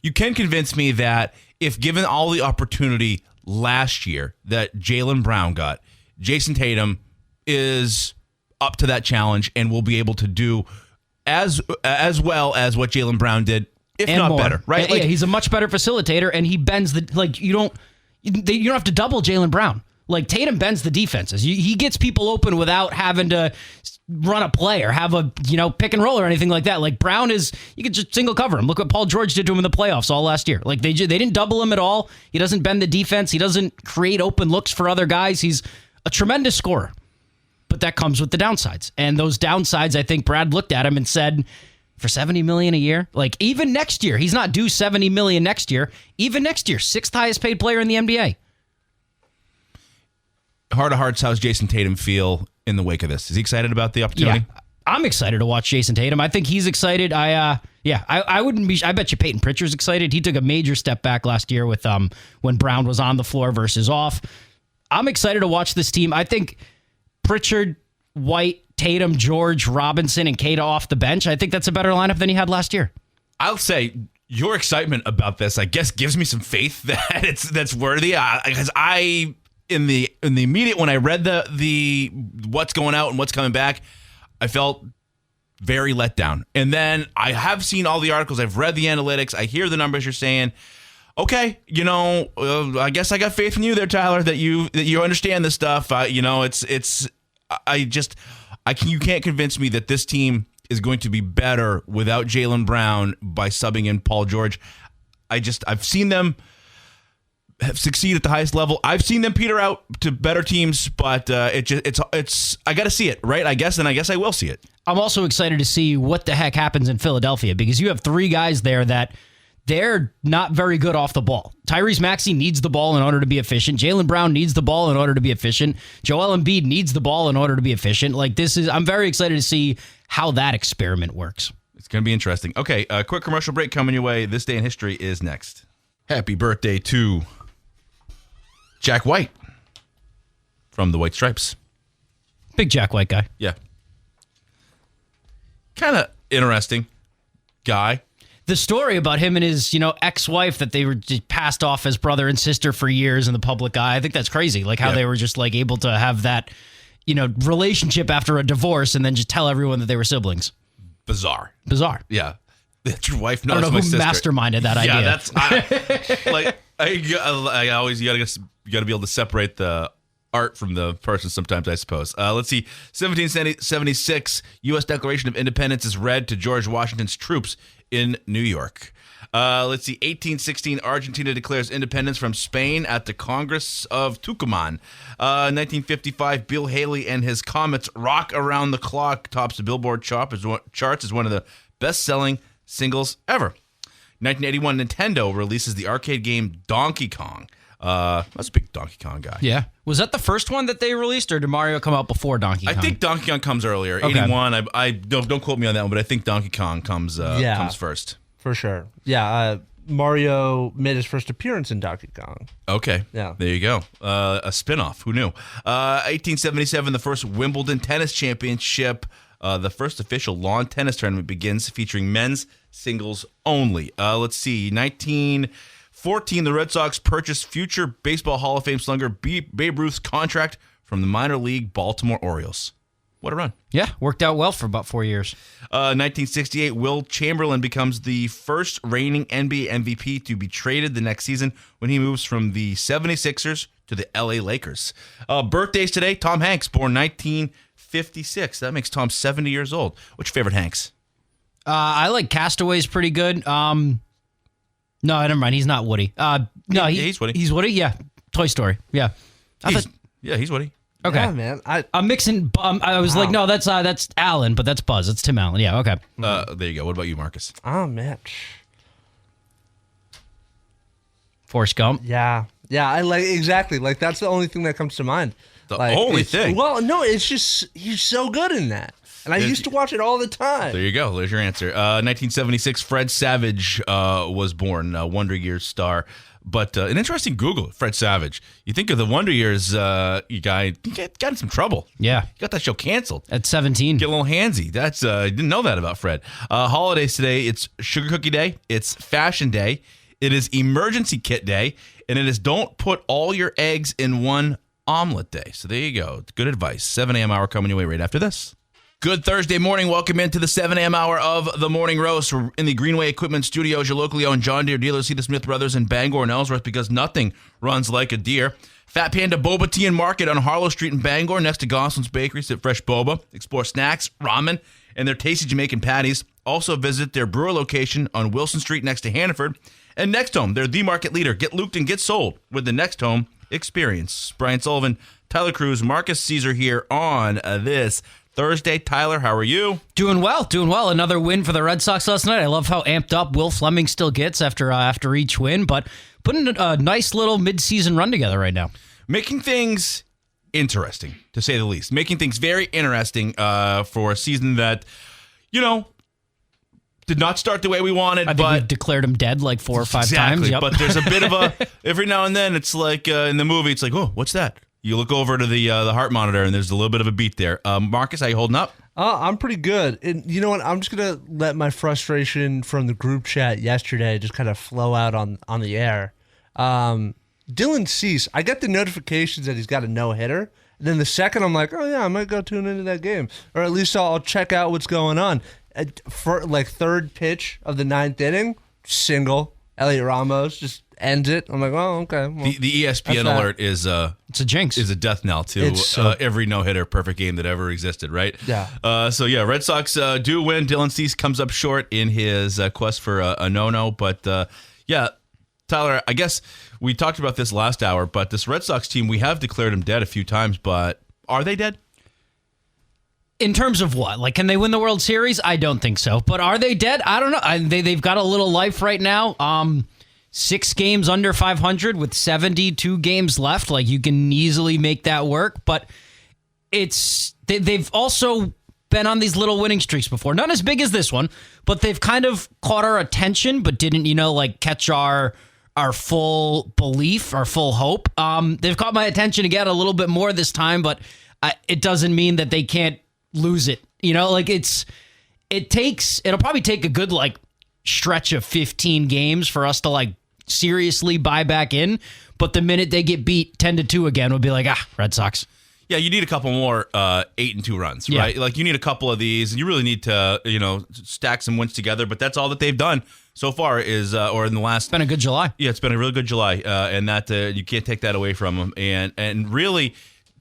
You can convince me that if given all the opportunity last year that Jaylen Brown got, Jason Tatum is up to that challenge and will be able to do as well as what Jaylen Brown did, if and not more. better, right? Yeah, he's a much better facilitator, and he bends the, like, you don't have to double Jaylen Brown. Like, Tatum bends the defenses. He gets people open without having to run a play or have a, pick and roll or anything like that. Like, Brown you can just single cover him. Look what Paul George did to him in the playoffs all last year. Like, they didn't double him at all. He doesn't bend the defense. He doesn't create open looks for other guys. He's a tremendous scorer. But that comes with the downsides. And those downsides, I think Brad looked at him and said, for $70 million a year, like, even next year, he's not due $70 million next year. Even next year, 6th highest paid player in the NBA. Heart of hearts, how's Jason Tatum feel in the wake of this? Is he excited about the opportunity? Yeah, I'm excited to watch Jason Tatum. I think he's excited. I wouldn't be. I bet you Peyton Pritchard's excited. He took a major step back last year with when Brown was on the floor versus off. I'm excited to watch this team. I think Pritchard, White, Tatum, George, Robinson, and Kata off the bench. I think that's a better lineup than he had last year. I'll say your excitement about this, I guess, gives me some faith that that's worthy. Because in the immediate, when I read the what's going out and what's coming back, I felt very let down. And then I have seen all the articles, I've read the analytics, I hear the numbers you're saying. Okay, I guess I got faith in you there, Tyler, that you understand this stuff. You can't convince me that this team is going to be better without Jaylen Brown by subbing in Paul George. I've seen them have succeed at the highest level. I've seen them peter out to better teams, but it's I got to see it, right? I guess I will see it. I'm also excited to see what the heck happens in Philadelphia, because you have 3 guys there that they're not very good off the ball. Tyrese Maxey needs the ball in order to be efficient. Jaylen Brown needs the ball in order to be efficient. Joel Embiid needs the ball in order to be efficient. I'm very excited to see how that experiment works. It's going to be interesting. Okay, a quick commercial break coming your way. This Day in History is next. Happy birthday to Jack White from the White Stripes. Big Jack White guy. Yeah. Kind of interesting guy. The story about him and his, ex-wife, that they were just passed off as brother and sister for years in the public eye. I think that's crazy. Like how they were just like able to have that, relationship after a divorce and then just tell everyone that they were siblings. Bizarre. Yeah. That your wife knows I don't know my who sister. Masterminded that idea. Yeah, I always, you got to be able to separate the art from the person sometimes, I suppose. Let's see. 1776, U.S. Declaration of Independence is read to George Washington's troops in New York. Let's see. 1816, Argentina declares independence from Spain at the Congress of Tucumán. 1955, Bill Haley and his Comets' Rock Around the Clock tops the Billboard charts as one of the best-selling singles ever. 1981, Nintendo releases the arcade game Donkey Kong. That's a big Donkey Kong guy. Yeah. Was that the first one that they released, or did Mario come out before Donkey Kong? I think Donkey Kong comes earlier. Okay. 81. I don't quote me on that one, but I think Donkey Kong comes first. For sure. Yeah. Mario made his first appearance in Donkey Kong. Okay. Yeah. There you go. A spinoff. Who knew? 1877, the first Wimbledon Tennis Championship. The first official lawn tennis tournament begins, featuring men's singles only. Let's see. 1914, the Red Sox purchased future Baseball Hall of Fame slugger Babe Ruth's contract from the minor league Baltimore Orioles. What a run. Yeah, worked out well for about 4 years. 1968, Will Chamberlain becomes the first reigning NBA MVP to be traded the next season when he moves from the 76ers to the LA Lakers. Birthdays today, Tom Hanks, born 1956. That makes Tom 70 years old. What's your favorite Hanks? I like Castaways pretty good. No, never mind. He's not Woody. No, he's Woody. He's Woody, yeah. Toy Story. Yeah. He's Woody. Okay. Yeah, man. I'm mixing. I was like, no, that's Alan, but that's Buzz. It's Tim Allen. Yeah. Okay. There you go. What about you, Marcus? Oh, man. Forrest Gump. Yeah. I exactly. Like, that's the only thing that comes to mind. The only thing? Well, no, it's just, he's so good in that. And I used to watch it all the time. There you go. There's your answer. 1976, Fred Savage was born, Wonder Years star. But an interesting Google, Fred Savage. You think of the Wonder Years guy, you got in some trouble. Yeah. You got that show canceled. At 17. Get a little handsy. That's I didn't know that about Fred. Holidays today, it's Sugar Cookie Day, it's Fashion Day, it is Emergency Kit Day, and it is Don't Put All Your Eggs in One Omelet Day. So there you go. Good advice. 7 a.m. hour coming your way right after this. Good Thursday morning. Welcome into the 7 a.m. hour of the Morning Roast. We're in the Greenway Equipment Studios, your locally owned John Deere dealer. See the Smith Brothers in Bangor and Ellsworth because nothing runs like a deer. Fat Panda Boba Tea and Market on Harlow Street in Bangor next to Goslin's Bakery. Sit fresh boba. Explore snacks, ramen, and their tasty Jamaican patties. Also visit their brewer location on Wilson Street next to Hannaford. And Next Home, they're the market leader. Get looped and get sold with the Next Home experience. Brian Sullivan, Tyler Krusz, Marqus Cesar here on this Thursday. Tyler, how are you? Doing well. Another win for the Red Sox last night. I love how amped up Will Fleming still gets after each win, but putting a nice little midseason run together right now. Making things interesting, to say the least. Making things very interesting for a season that, did not start the way we wanted. I think we declared him dead like 4 or 5 times. Yep. But there's a bit of every now and then it's like in the movie, it's like, oh, what's that? You look over to the heart monitor and there's a little bit of a beat there. Marcus, how you holding up? I'm pretty good. And you know what? I'm just going to let my frustration from the group chat yesterday just kind of flow out on the air. Dylan Cease, I get the notifications that he's got a no-hitter. And then the second I'm like, oh, yeah, I might go tune into that game. Or at least I'll check out what's going on. For like third pitch of the 9th inning, single, Elliot Ramos just ends it. I'm like, oh, okay. Well, the ESPN alert is it's a jinx. Is a death knell to every no-hitter perfect game that ever existed, right? Yeah. Red Sox do win. Dylan Cease comes up short in his quest for a no-no. But, Tyler, I guess we talked about this last hour, but this Red Sox team, we have declared them dead a few times, but are they dead? In terms of what? Like, can they win the World Series? I don't think so. But are they dead? I don't know. They've got a little life right now. 6 games under 500 with 72 games left. Like, you can easily make that work. But they've also been on these little winning streaks before. Not as big as this one, but they've kind of caught our attention, but didn't, catch our full belief, our full hope. They've caught my attention again a little bit more this time, but it doesn't mean that they can't lose it. It'll probably take a good stretch of 15 games for us to seriously buy back in. But the minute they get beat 10-2 again, we'll be like, Red Sox. Yeah, you need a couple more 8-2 runs, right? Yeah. Like you need a couple of these, and you really need to stack some wins together. But that's all that they've done so far is, or in the last. It's been a good July. Yeah, it's been a really good July, and that you can't take that away from them. And really,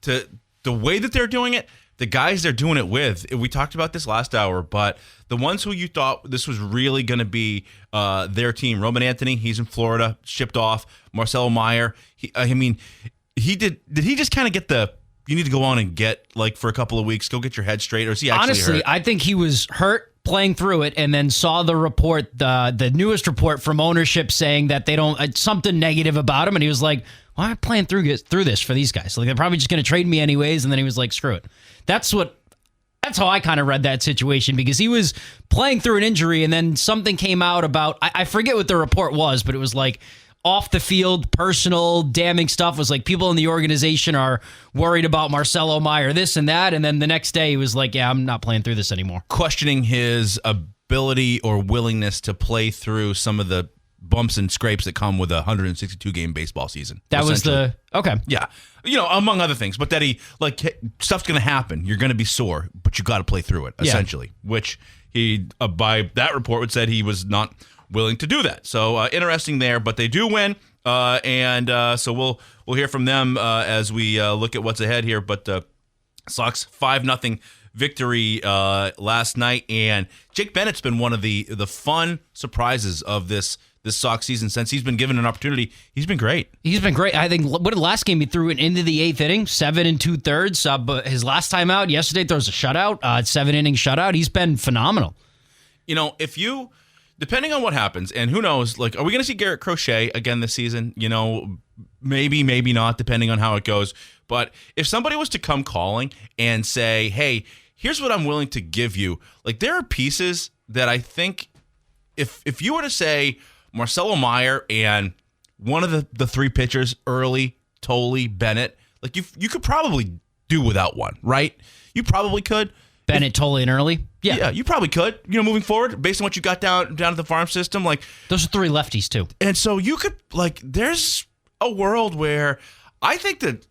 to the way that they're doing it. The guys they're doing it with, we talked about this last hour, but the ones who you thought this was really going to be their team, Roman Anthony, he's in Florida, shipped off. Marcelo Meyer, did he just kind of get you need to go on and get, for a couple of weeks, go get your head straight, or is he actually Honestly, hurt? I think he was hurt playing through it and then saw the report, the newest report from ownership saying that they don't, something negative about him, and he was like, why am I playing through this for these guys? They're probably just going to trade me anyways, and then he was like, screw it. That's how I kind of read that situation, because he was playing through an injury and then something came out about, I forget what the report was, but it was off the field, personal, damning stuff. Was people in the organization are worried about Marcelo Meyer, this and that. And then the next day he was like, yeah, I'm not playing through this anymore. Questioning his ability or willingness to play through some of the bumps and scrapes that come with a 162-game baseball season. That was okay. Yeah. Among other things, but that he, stuff's going to happen. You're going to be sore, but you got to play through it, essentially, which he, by that report, would said he was not willing to do that. So interesting there, but they do win, and so we'll hear from them as we look at what's ahead here. But Sox 5-0 victory last night, and Jake Bennett's been one of the fun surprises of this this Sox season since he's been given an opportunity. He's been great. He's been great. I think, what did last game he threw it into the 8th inning, 7 2/3. But his last time out, yesterday, throws a shutout, 7-inning shutout. He's been phenomenal. You know, depending on what happens, and who knows, like, are we going to see Garrett Crochet again this season? You know, maybe not, depending on how it goes. But if somebody was to come calling and say, hey, here's what I'm willing to give you, like, there are pieces that I think if you were to say Marcelo Meyer and one of the 3 pitchers, Early, Tolley, Bennett, like, you could probably do without one, right? You probably could. Bennett, Tolley, and Early? Yeah, you probably could. You know, moving forward, based on what you got down to the farm system, like, those are 3 lefties too. And so you could, like, there's a world where I think that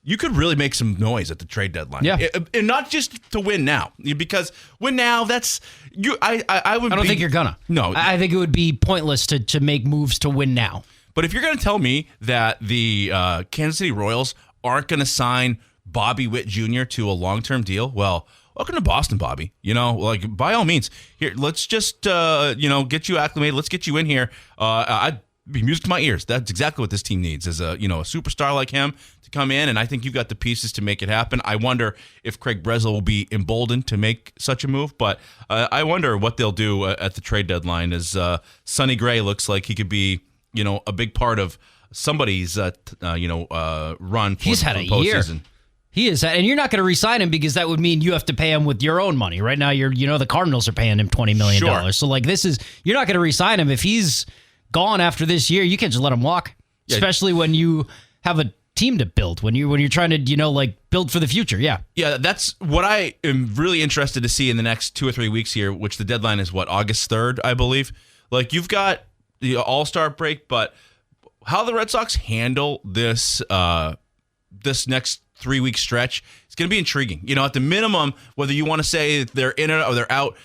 you could really make some noise at the trade deadline. Yeah. And not just to win now, because win now, that's you. I don't think you're gonna. No, I think it would be pointless to make moves to win now. But if you're going to tell me that the Kansas City Royals aren't going to sign Bobby Witt Jr. to a long-term deal, well, welcome to Boston, Bobby. You know, like, by all means, here, let's just get you acclimated. Let's get you in here. I'd be music to my ears. That's exactly what this team needs, is a superstar like him to come in, and I think you've got the pieces to make it happen. I wonder if Craig Breslow will be emboldened to make such a move, but I wonder what they'll do at the trade deadline, as Sonny Gray looks like he could be, a big part of somebody's run for He's had a year. postseason. He is, and you're not going to re-sign him because that would mean you have to pay him with your own money. Right now, the Cardinals are paying him $20 million. Sure. So, like, you're not going to re-sign him if he's gone after this year. You can't just let him walk, especially when you have a team to build. When you're trying to build for the future. Yeah, that's what I am really interested to see in the next 2 or 3 weeks here. Which the deadline is August 3rd, I believe. Like, you've got the All-Star break, but how the Red Sox handle this next 3-week stretch, it's going to be intriguing. At the minimum, whether you want to say they're in it or they're out,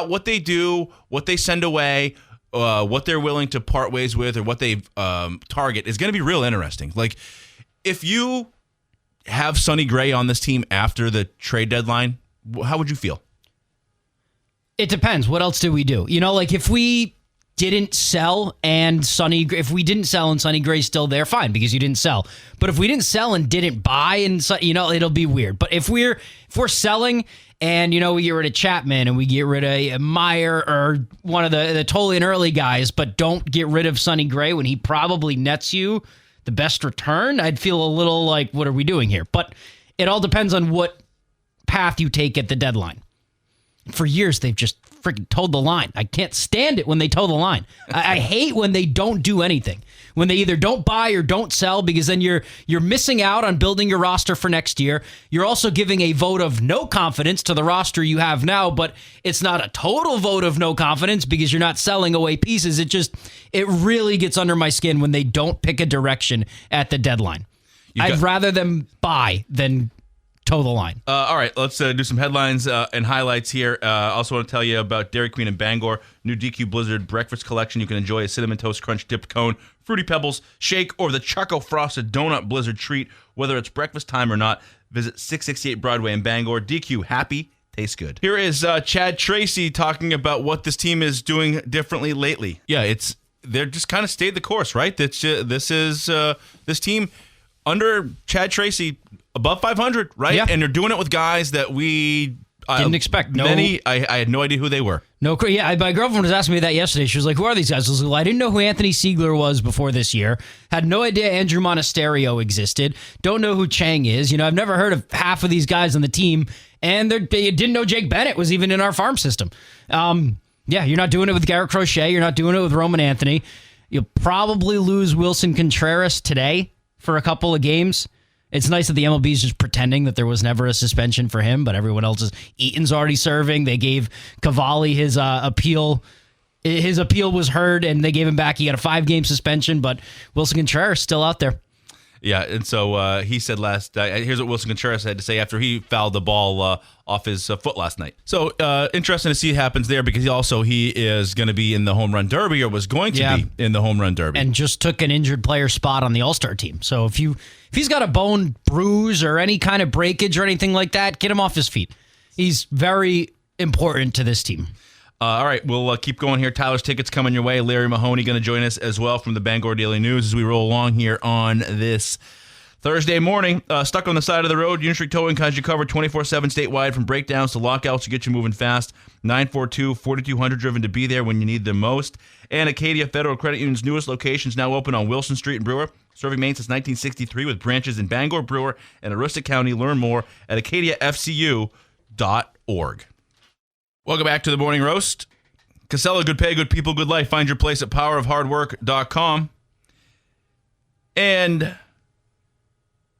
what they do, what they send away, what they're willing to part ways with, or what they target is going to be real interesting. Like, if you have Sonny Gray on this team after the trade deadline, how would you feel? It depends. What else do we do? If we didn't sell and Sonny Gray's still there, fine, because you didn't sell. But if we didn't sell and didn't buy, and it'll be weird. But if we're selling and we get rid of Chapman and we get rid of Meyer or one of the Tolley and Early guys, but don't get rid of Sonny Gray when he probably nets you the best return, I'd feel a little like, what are we doing here? But it all depends on what path you take at the deadline. For years, they've just freaking toed the line. I can't stand it when they toe the line. I hate when they don't do anything. When they either don't buy or don't sell, because then you're missing out on building your roster for next year. You're also giving a vote of no confidence to the roster you have now, but it's not a total vote of no confidence because you're not selling away pieces. It really gets under my skin when they don't pick a direction at the deadline. I'd rather them buy than toe the line. All right, let's do some headlines and highlights here. Also want to tell you about Dairy Queen in Bangor. New DQ Blizzard breakfast collection. You can enjoy a Cinnamon Toast Crunch dipped cone, Fruity Pebbles shake, or the Choco Frosted Donut Blizzard treat. Whether it's breakfast time or not, visit 668 Broadway in Bangor. DQ, happy, tastes good. Here is Chad Tracy talking about what this team is doing differently lately. Yeah, they're just kind of stayed the course, right? This team under Chad Tracy, above 500, right? Yeah. And they're doing it with guys that we didn't expect. I had no idea who they were. My girlfriend was asking me that yesterday. She was like, who are these guys? I was like, well, I didn't know who Anthony Siegler was before this year. Had no idea Andrew Monasterio existed. Don't know who Chang is. I've never heard of half of these guys on the team. And they didn't know Jake Bennett was even in our farm system. You're not doing it with Garrett Crochet. You're not doing it with Roman Anthony. You'll probably lose Wilson Contreras today for a couple of games. It's nice that the MLB is just pretending that there was never a suspension for him, but everyone else is. Eaton's already serving. They gave Cavalli his appeal. His appeal was heard, and they gave him back. He got a 5-game suspension, but Wilson Contreras still out there. Yeah, and so he said here's what Wilson Contreras had to say after he fouled the ball off his foot last night. So interesting to see what happens there, because he is going to be in the home run derby, or was going to be in the home run derby. And just took an injured player spot on the All-Star team. So if he's got a bone bruise or any kind of breakage or anything like that, get him off his feet. He's very important to this team. All right, we'll keep going here. Tyler's tickets coming your way. Larry Mahoney going to join us as well from the Bangor Daily News as we roll along here on this Thursday morning. Stuck on the side of the road, Union Street Towing has you covered 24/7 statewide from breakdowns to lockouts to get you moving fast. 942-4200 driven to be there when you need them most. And Acadia Federal Credit Union's newest location is now open on Wilson Street in Brewer, serving Maine since 1963 with branches in Bangor, Brewer, and Aroostook County. Learn more at acadiafcu.org. Welcome back to the Morning Roast. Casella, good pay, good people, good life. Find your place at powerofhardwork.com. And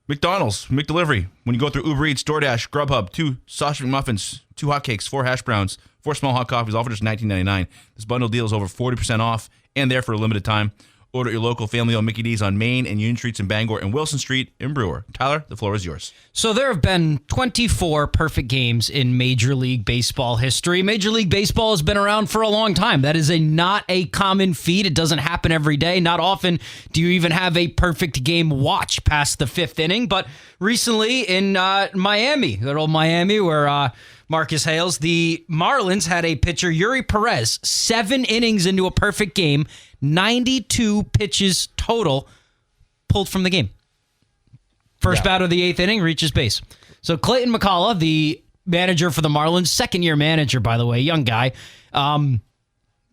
McDonald's, McDelivery. When you go through Uber Eats, DoorDash, Grubhub, 2 sausage McMuffins, 2 hotcakes, 4 hash browns, 4 small hot coffees, all for just $19.99. This bundle deal is over 40% off and there for a limited time. Order at your local family-owned Mickey D's on Maine and Union Streets in Bangor and Wilson Street in Brewer. Tyler, the floor is yours. So there have been 24 perfect games in Major League Baseball history. Major League Baseball has been around for a long time. That is not a common feat. It doesn't happen every day. Not often do you even have a perfect game watch past the 5th inning. But recently in Miami, good old Miami, where Marcus hails, the Marlins had a pitcher, Yuri Perez, 7 innings into a perfect game, 92 pitches total, pulled from the game. First bat of the 8th inning, reaches base. So Clayton McCullough, the manager for the Marlins, second-year manager, by the way, young guy,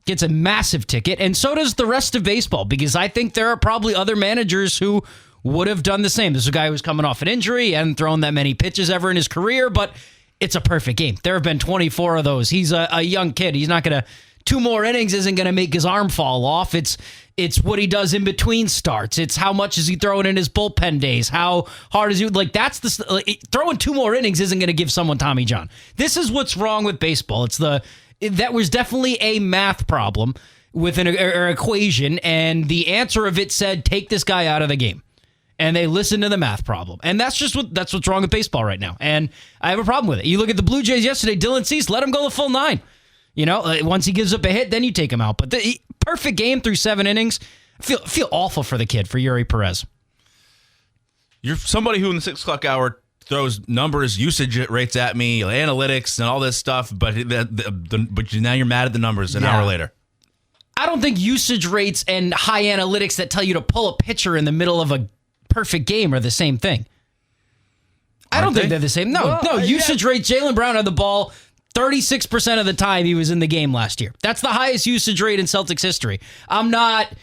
gets a massive ticket, and so does the rest of baseball, because I think there are probably other managers who would have done the same. This is a guy who's coming off an injury, hadn't thrown that many pitches ever in his career, but it's a perfect game. There have been 24 of those. He's a young kid. He's not going to... 2 more innings isn't going to make his arm fall off. It's what he does in between starts. It's how much is he throwing in his bullpen days. How hard is he? Throwing 2 more innings isn't going to give someone Tommy John. This is what's wrong with baseball. That was definitely a math problem with an equation, and the answer of it said, take this guy out of the game. And they listened to the math problem. And that's what's wrong with baseball right now. And I have a problem with it. You look at the Blue Jays yesterday, Dylan Cease, let him go the full 9. Once he gives up a hit, then you take him out. But the perfect game through 7 innings, feel awful for the kid, for Yuri Perez. You're somebody who in the 6 o'clock hour throws numbers, usage rates at me, analytics, and all this stuff, but now you're mad at the numbers an hour later. I don't think usage rates and high analytics that tell you to pull a pitcher in the middle of a perfect game are the same thing. I don't think they're the same. No, usage rates, Jaylen Brown had the ball 36% of the time he was in the game last year. That's the highest usage rate in Celtics history. I'm not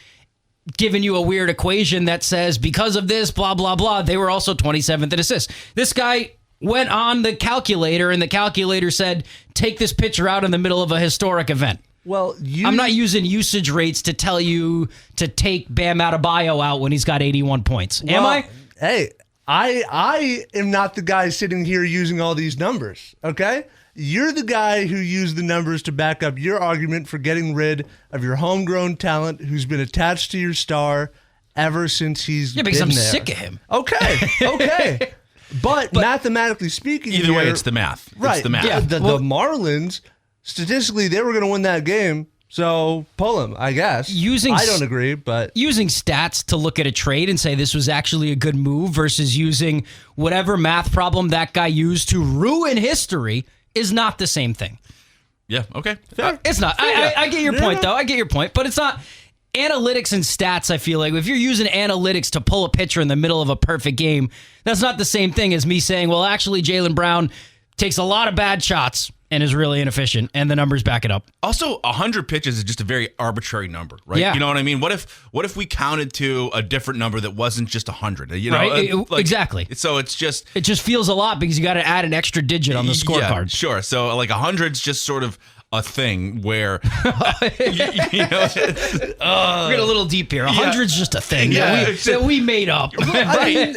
giving you a weird equation that says because of this, blah, blah, blah, they were also 27th in assists. This guy went on the calculator, and the calculator said, take this pitcher out in the middle of a historic event. Well, I'm not using usage rates to tell you to take Bam Adebayo out when he's got 81 points. Am I? Hey, I am not the guy sitting here using all these numbers, okay? You're the guy who used the numbers to back up your argument for getting rid of your homegrown talent who's been attached to your star ever since he's been there. Yeah, because I'm sick of him. Okay. But mathematically speaking... Either way, it's the math. Right. It's the math. Yeah, the Marlins, statistically, they were going to win that game, so pull him, I guess. I don't agree, but... Using stats to look at a trade and say this was actually a good move versus using whatever math problem that guy used to ruin history... is not the same thing. Yeah, okay. It's not. I get your point, though. I get your point. But it's not. Analytics and stats, I feel like, if you're using analytics to pull a pitcher in the middle of a perfect game, that's not the same thing as me saying, well, actually, Jaylen Brown takes a lot of bad shots and is really inefficient, and the numbers back it up. Also, 100 pitches is just a very arbitrary number, right? Yeah. You know what I mean? What if we counted to a different number that wasn't just 100? You know, right? Exactly. So it just feels a lot because you got to add an extra digit on the scorecard. Yeah, sure. So like 100's just sort of a thing where we're getting a little deep here. 100's just a thing that we made up. Right.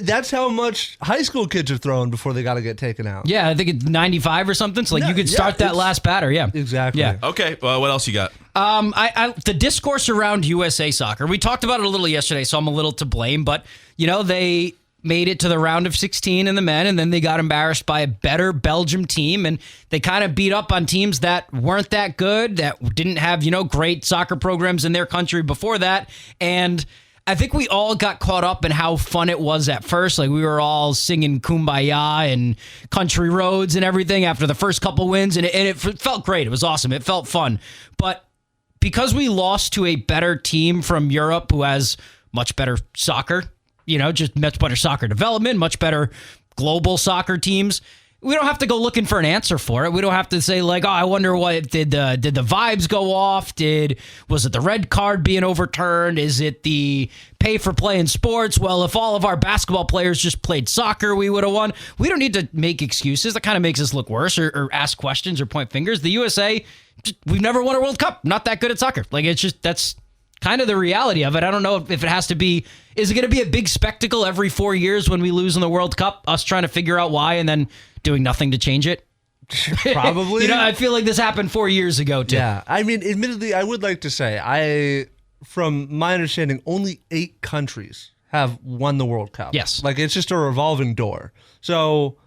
That's how much high school kids are throwing before they got to get taken out. Yeah, I think it's 95 or something. So you could start that last batter. Yeah, exactly. Yeah. Okay. Well, what else you got? The discourse around USA Soccer. We talked about it a little yesterday, so I'm a little to blame. But they made it to the round of 16 in the men, and then they got embarrassed by a better Belgium team, and they kind of beat up on teams that weren't that good, that didn't have, great soccer programs in their country before that. And I think we all got caught up in how fun it was at first. Like we were all singing Kumbaya and Country Roads and everything after the first couple wins. And it felt great. It was awesome. It felt fun. But because we lost to a better team from Europe who has much better soccer, just much better soccer development, much better global soccer teams, we don't have to go looking for an answer for it. We don't have to say like, oh, I wonder what did the vibes go off? Was it the red card being overturned? Is it the pay for play in sports? Well, if all of our basketball players just played soccer, we would have won. We don't need to make excuses. That kind of makes us look worse or ask questions or point fingers. The USA, we've never won a World Cup. Not that good at soccer. Like that's kind of the reality of it. I don't know if it has to be. Is it going to be a big spectacle every 4 years when we lose in the World Cup? Us trying to figure out why and then doing nothing to change it? Probably. I feel like this happened 4 years ago, too. Yeah. I mean, admittedly, I would like to say, from my understanding, only 8 countries have won the World Cup. Yes. Like, it's just a revolving door. So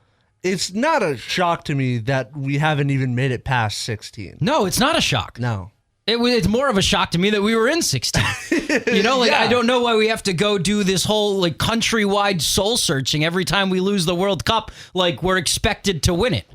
it's not a shock to me that we haven't even made it past 16. No, it's not a shock. No. It's more of a shock to me that we were in 16. Yeah. I don't know why we have to go do this whole like countrywide soul searching every time we lose the World Cup. Like we're expected to win it.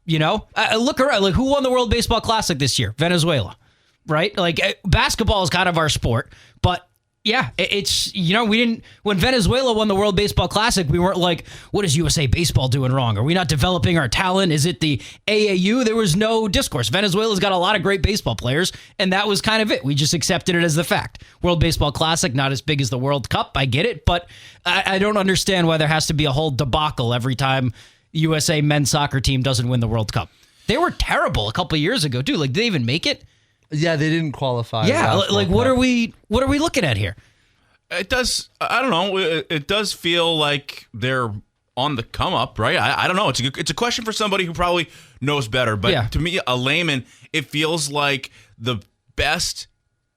Look around. Like who won the World Baseball Classic this year? Venezuela, right? Like basketball is kind of our sport, but yeah, it's, we didn't, when Venezuela won the World Baseball Classic, we weren't like, what is USA Baseball doing wrong? Are we not developing our talent? Is it the AAU? There was no discourse. Venezuela's got a lot of great baseball players, and that was kind of it. We just accepted it as the fact. World Baseball Classic, not as big as the World Cup. I get it, but I don't understand why there has to be a whole debacle every time USA men's soccer team doesn't win the World Cup. They were terrible a couple of years ago, too. Like, did they even make it? Yeah, they didn't qualify. Yeah, like what are we looking at here? It does. I don't know. It does feel like they're on the come up, right? I don't know. It's a question for somebody who probably knows better. But to me, a layman, it feels like the best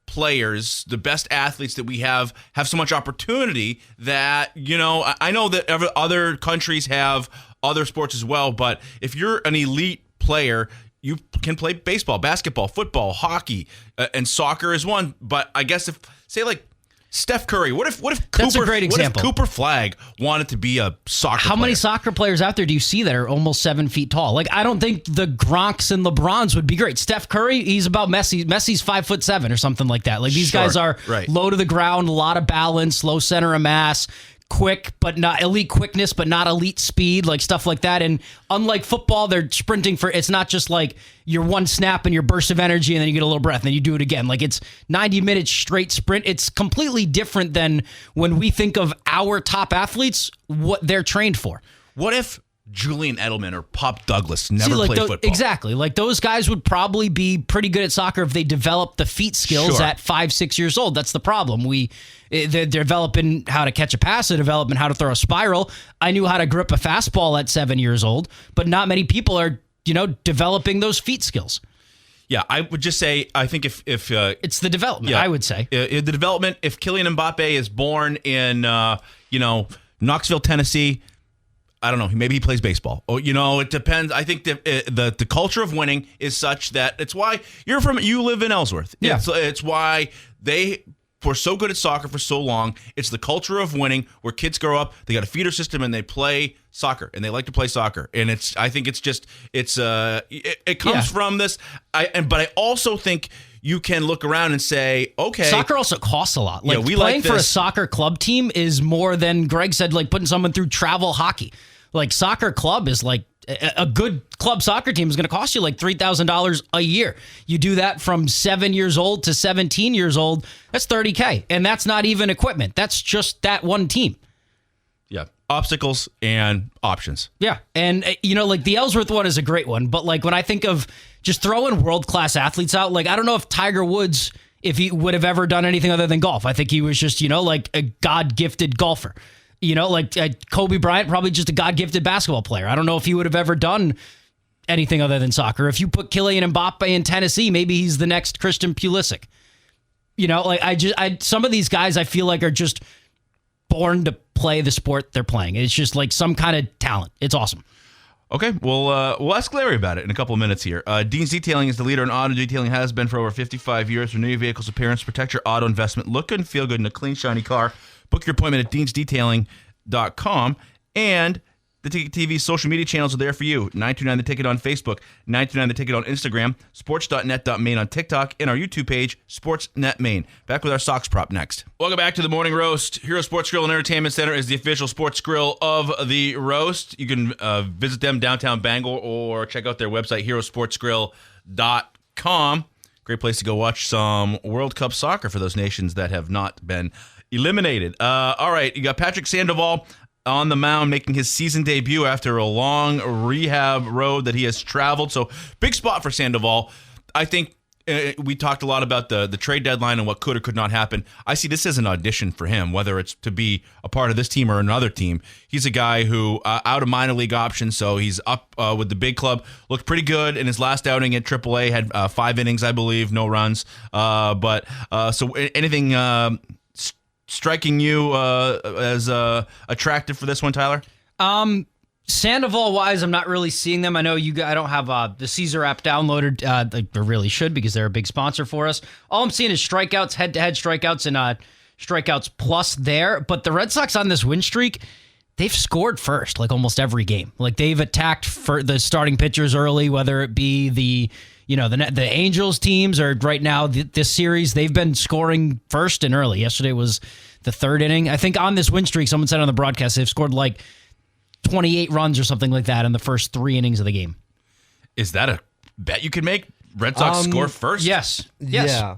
players, the best athletes that we have so much opportunity that, I know that other countries have other sports as well. But if you're an elite player, you can play baseball, basketball, football, hockey, and soccer is one. But I guess say like Steph Curry, what if Cooper, that's a great example. What if Cooper Flagg wanted to be a soccer player? How many soccer players out there do you see that are almost 7 feet tall? Like I don't think the Gronks and LeBrons would be great. Steph Curry, he's about Messi. Messi's 5'7" or something like that. Like these guys are low to the ground, a lot of balance, low center of mass. Quick, but not elite quickness, but not elite speed, like stuff like that. And unlike football, they're sprinting it's not just like your one snap and your burst of energy and then you get a little breath and then you do it again. Like it's 90 minutes straight sprint. It's completely different than when we think of our top athletes, what they're trained for. What if Julian Edelman or Pop Douglas never played football? Exactly. Like those guys would probably be pretty good at soccer if they developed the feet skills at 5-6 years old. That's the problem. They're developing how to catch a pass, they're developing how to throw a spiral. I knew how to grip a fastball at 7 years old, but not many people are, developing those feet skills. Yeah, I would just say, I think if it's the development, I would say. The development, if Kylian Mbappe is born in, Knoxville, Tennessee, I don't know. Maybe he plays baseball. It depends. I think the culture of winning is such that it's why you live in Ellsworth. Yeah. It's why they were so good at soccer for so long. It's the culture of winning where kids grow up, they got a feeder system and they play soccer and they like to play soccer. And I think it comes from this. But I also think you can look around and say, okay. Soccer also costs a lot. Like playing for a soccer club team is more than Greg said, like putting someone through travel hockey. Like soccer club is like a good club soccer team is going to cost you like $3,000 a year. You do that from 7 years old to 17 years old. That's $30K. And that's not even equipment. That's just that one team. Yeah. Obstacles and options. Yeah. And, like the Ellsworth one is a great one. But like when I think of just throwing world-class athletes out, like I don't know if Tiger Woods, if he would have ever done anything other than golf. I think he was just, like a God-gifted golfer. Like Kobe Bryant, probably just a God-gifted basketball player. I don't know if he would have ever done anything other than soccer. If you put Kylian Mbappe in Tennessee, maybe he's the next Christian Pulisic. Some of these guys I feel like are just born to play the sport they're playing. It's just like some kind of talent. It's awesome. Okay, we'll ask Larry about it in a couple of minutes here. Dean's Detailing is the leader in auto detailing, has been for over 55 years. Renew your vehicle's appearance, protect your auto investment, look good and feel good in a clean, shiny car. Book your appointment at deansdetailing.com. And the Ticket TV social media channels are there for you. 929 The Ticket on Facebook, 929 The Ticket on Instagram, sports.net.maine on TikTok, and our YouTube page, Sportsnet Maine. Back with our Sox prop next. Welcome back to the Morning Roast. Hero Sports Grill and Entertainment Center is the official sports grill of the roast. You can visit them downtown Bangor or check out their website, herosportsgrill.com. Great place to go watch some World Cup soccer for those nations that have not been eliminated. All right, you got Patrick Sandoval on the mound, making his season debut after a long rehab road that he has traveled. So big spot for Sandoval. I think we talked a lot about the trade deadline and what could or could not happen. I see this as an audition for him, whether it's to be a part of this team or another team. He's a guy who out of minor league options, so he's up with the big club. Looked pretty good in his last outing at AAA. Had 5 innings, I believe, no runs. So anything striking you as attractive for this one, Tyler? Sandoval-wise, I'm not really seeing them. I know I don't have the Cesar app downloaded. I really should because they're a big sponsor for us. All I'm seeing is strikeouts, head-to-head strikeouts, and strikeouts plus there. But the Red Sox on this win streak, they've scored first, like almost every game. Like they've attacked for the starting pitchers early, whether it be the Angels teams or right now this series, they've been scoring first and early. Yesterday was the 3rd inning. I think on this win streak, someone said on the broadcast they've scored like 28 runs or something like that in the first 3 innings of the game. Is that a bet you could make? Red Sox score first? Yes. Yeah.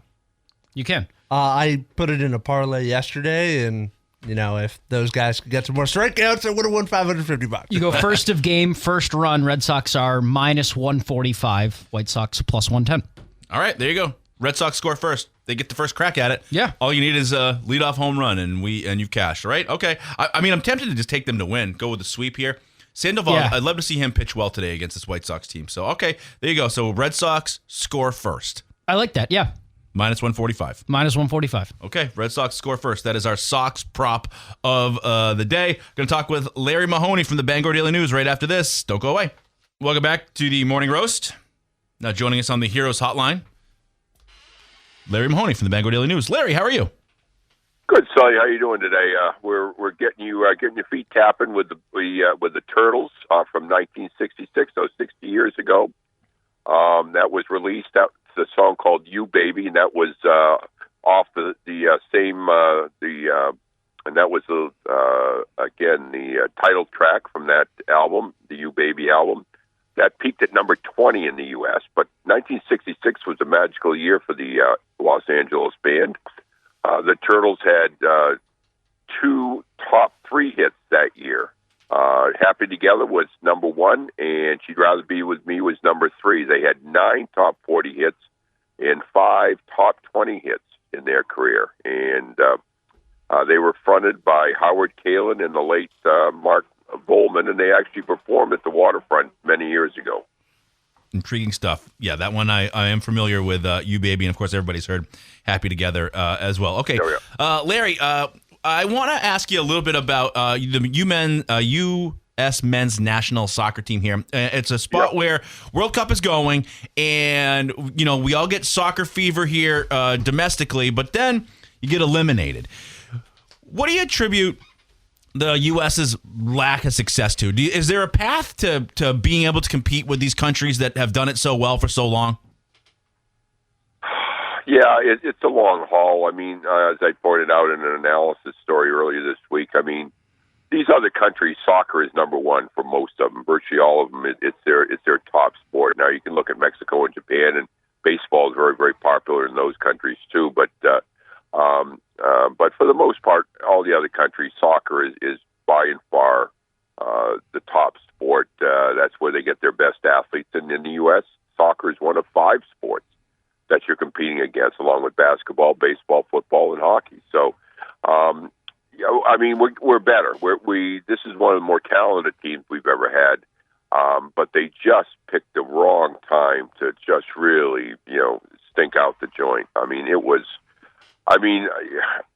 You can. I put it in a parlay yesterday, and if those guys could get some more strikeouts, I would have won $550. You go first of game, first run. Red Sox are minus 145. White Sox plus 110. All right, there you go. Red Sox score first. They get the first crack at it. Yeah. All you need is a leadoff home run, and you've cashed, right? Okay. I mean, I'm tempted to just take them to win. Go with the sweep here. Sandoval, Yeah. I'd love to see him pitch well today against this White Sox team. So, okay, there you go. So, Red Sox score first. I like that, yeah. Minus 145. Minus 145. Okay, Red Sox score first. That is our Sox prop of the day. Going to talk with Larry Mahoney from the Bangor Daily News right after this. Don't go away. Welcome back to the Morning Roast. Now joining us on the Heroes Hotline, Larry Mahoney from the Bangor Daily News. Larry, how are you? Good, Sully. How you doing today? We're getting your feet tapping with the Turtles from 1966, so 60 years ago. That was released. That's a song called "You Baby," and that was off and that was again the title track from that album, the "You Baby" album. That peaked at number 20 in the U.S., but 1966 was a magical year for the Los Angeles band. The Turtles had 2 top 3 hits that year. Happy Together was number 1, and She'd Rather Be With Me was number 3. They had 9 top 40 hits and 5 top 20 hits in their career. And they were fronted by Howard Kalin and the late Mark Volman, and they actually performed at the Waterfront many years ago. Intriguing stuff. Yeah, that one I am familiar with, You Baby, and of course everybody's heard Happy Together as well. Okay, Larry, I want to ask you a little bit about the U.S. men's national soccer team here. It's a spot where World Cup is going, and we all get soccer fever here domestically, but then you get eliminated. What do you attribute the U.S.'s lack of success to? Is there a path to being able to compete with these countries that have done it so well for so long? Yeah, it's a long haul. I mean, as I pointed out in an analysis story earlier this week, I mean, these other countries, soccer is number 1 for most of them. Virtually all of them, it's their top sport. Now, you can look at Mexico and Japan, and baseball is very, very popular in those countries too. But for the most part, all the other countries, soccer is by and far the top sport. That's where they get their best athletes. And in the U.S., soccer is one of 5 sports that you're competing against, along with basketball, baseball, football, and hockey. So, I mean, we're better. This is one of the more talented teams we've ever had, but they just picked the wrong time to just really, stink out the joint. I mean,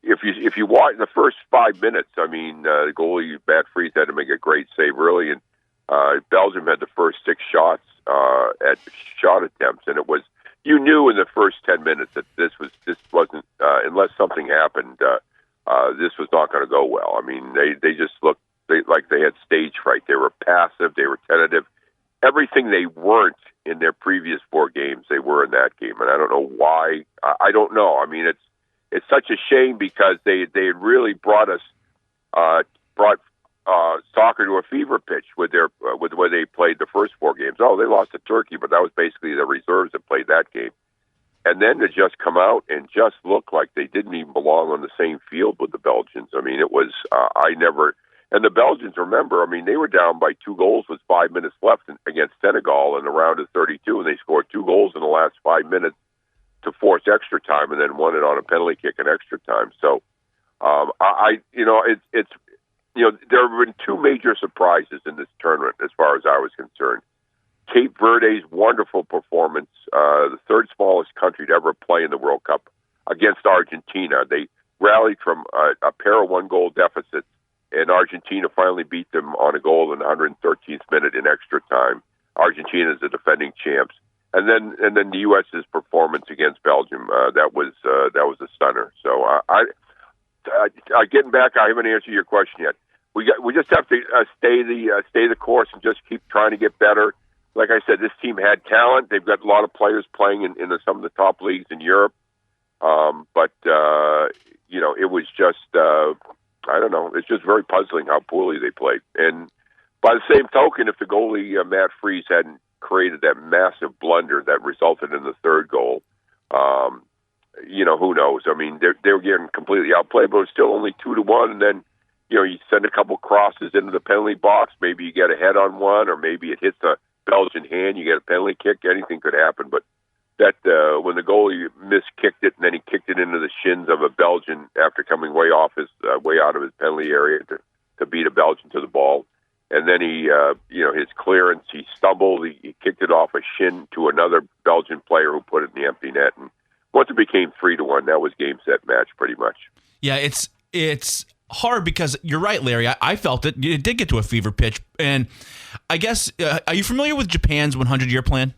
if you watch the first 5 minutes, the goalie Matt Freese had to make a great save early, and Belgium had the first 6 shots at shot attempts, and it was, you knew in the first 10 minutes that this wasn't unless something happened, this was not going to go well. I mean, they just looked like they had stage fright. They were passive. They were tentative. Everything they weren't in their previous 4 games, they were in that game, and I don't know why. I don't know. I mean, it's such a shame because they had really brought soccer to a fever pitch with the way they played the first 4 games. Oh, they lost to Turkey, but that was basically the reserves that played that game. And then to just come out and just look like they didn't even belong on the same field with the Belgians. I mean, it was and the Belgians, remember, I mean, they were down by 2 goals with 5 minutes left against Senegal in the round of 32, and they scored 2 goals in the last 5 minutes to force extra time, and then won it on a penalty kick in extra time. So, there have been 2 major surprises in this tournament as far as I was concerned. Cape Verde's wonderful performance, the 3rd smallest country to ever play in the World Cup, against Argentina. They rallied from a pair of 1-goal deficits, and Argentina finally beat them on a goal in the 113th minute in extra time. Argentina is the defending champs. And then the U.S.'s performance against Belgium, that was a stunner. So getting back, I haven't answered your question yet. We just have to stay the course and just keep trying to get better. Like I said, this team had talent. They've got a lot of players playing in some of the top leagues in Europe. But it was just I don't know. It's just very puzzling how poorly they played. And by the same token, if the goalie Matt Freese hadn't created that massive blunder that resulted in the 3rd goal, who knows? I mean, they were getting completely outplayed, but it was still only 2-1. And then, you send a couple crosses into the penalty box. Maybe you get a head on one, or maybe it hits a Belgian hand. You get a penalty kick. Anything could happen. But that when the goalie miskicked it and then he kicked it into the shins of a Belgian after coming way out of his penalty area to beat a Belgian to the ball. And then his clearance, he stumbled, he kicked it off a shin to another Belgian player who put it in the empty net. And once it became 3-1, that was game, set, match pretty much. Yeah, it's hard because you're right, Larry. I felt it. It did get to a fever pitch. And I guess, are you familiar with Japan's 100-year plan?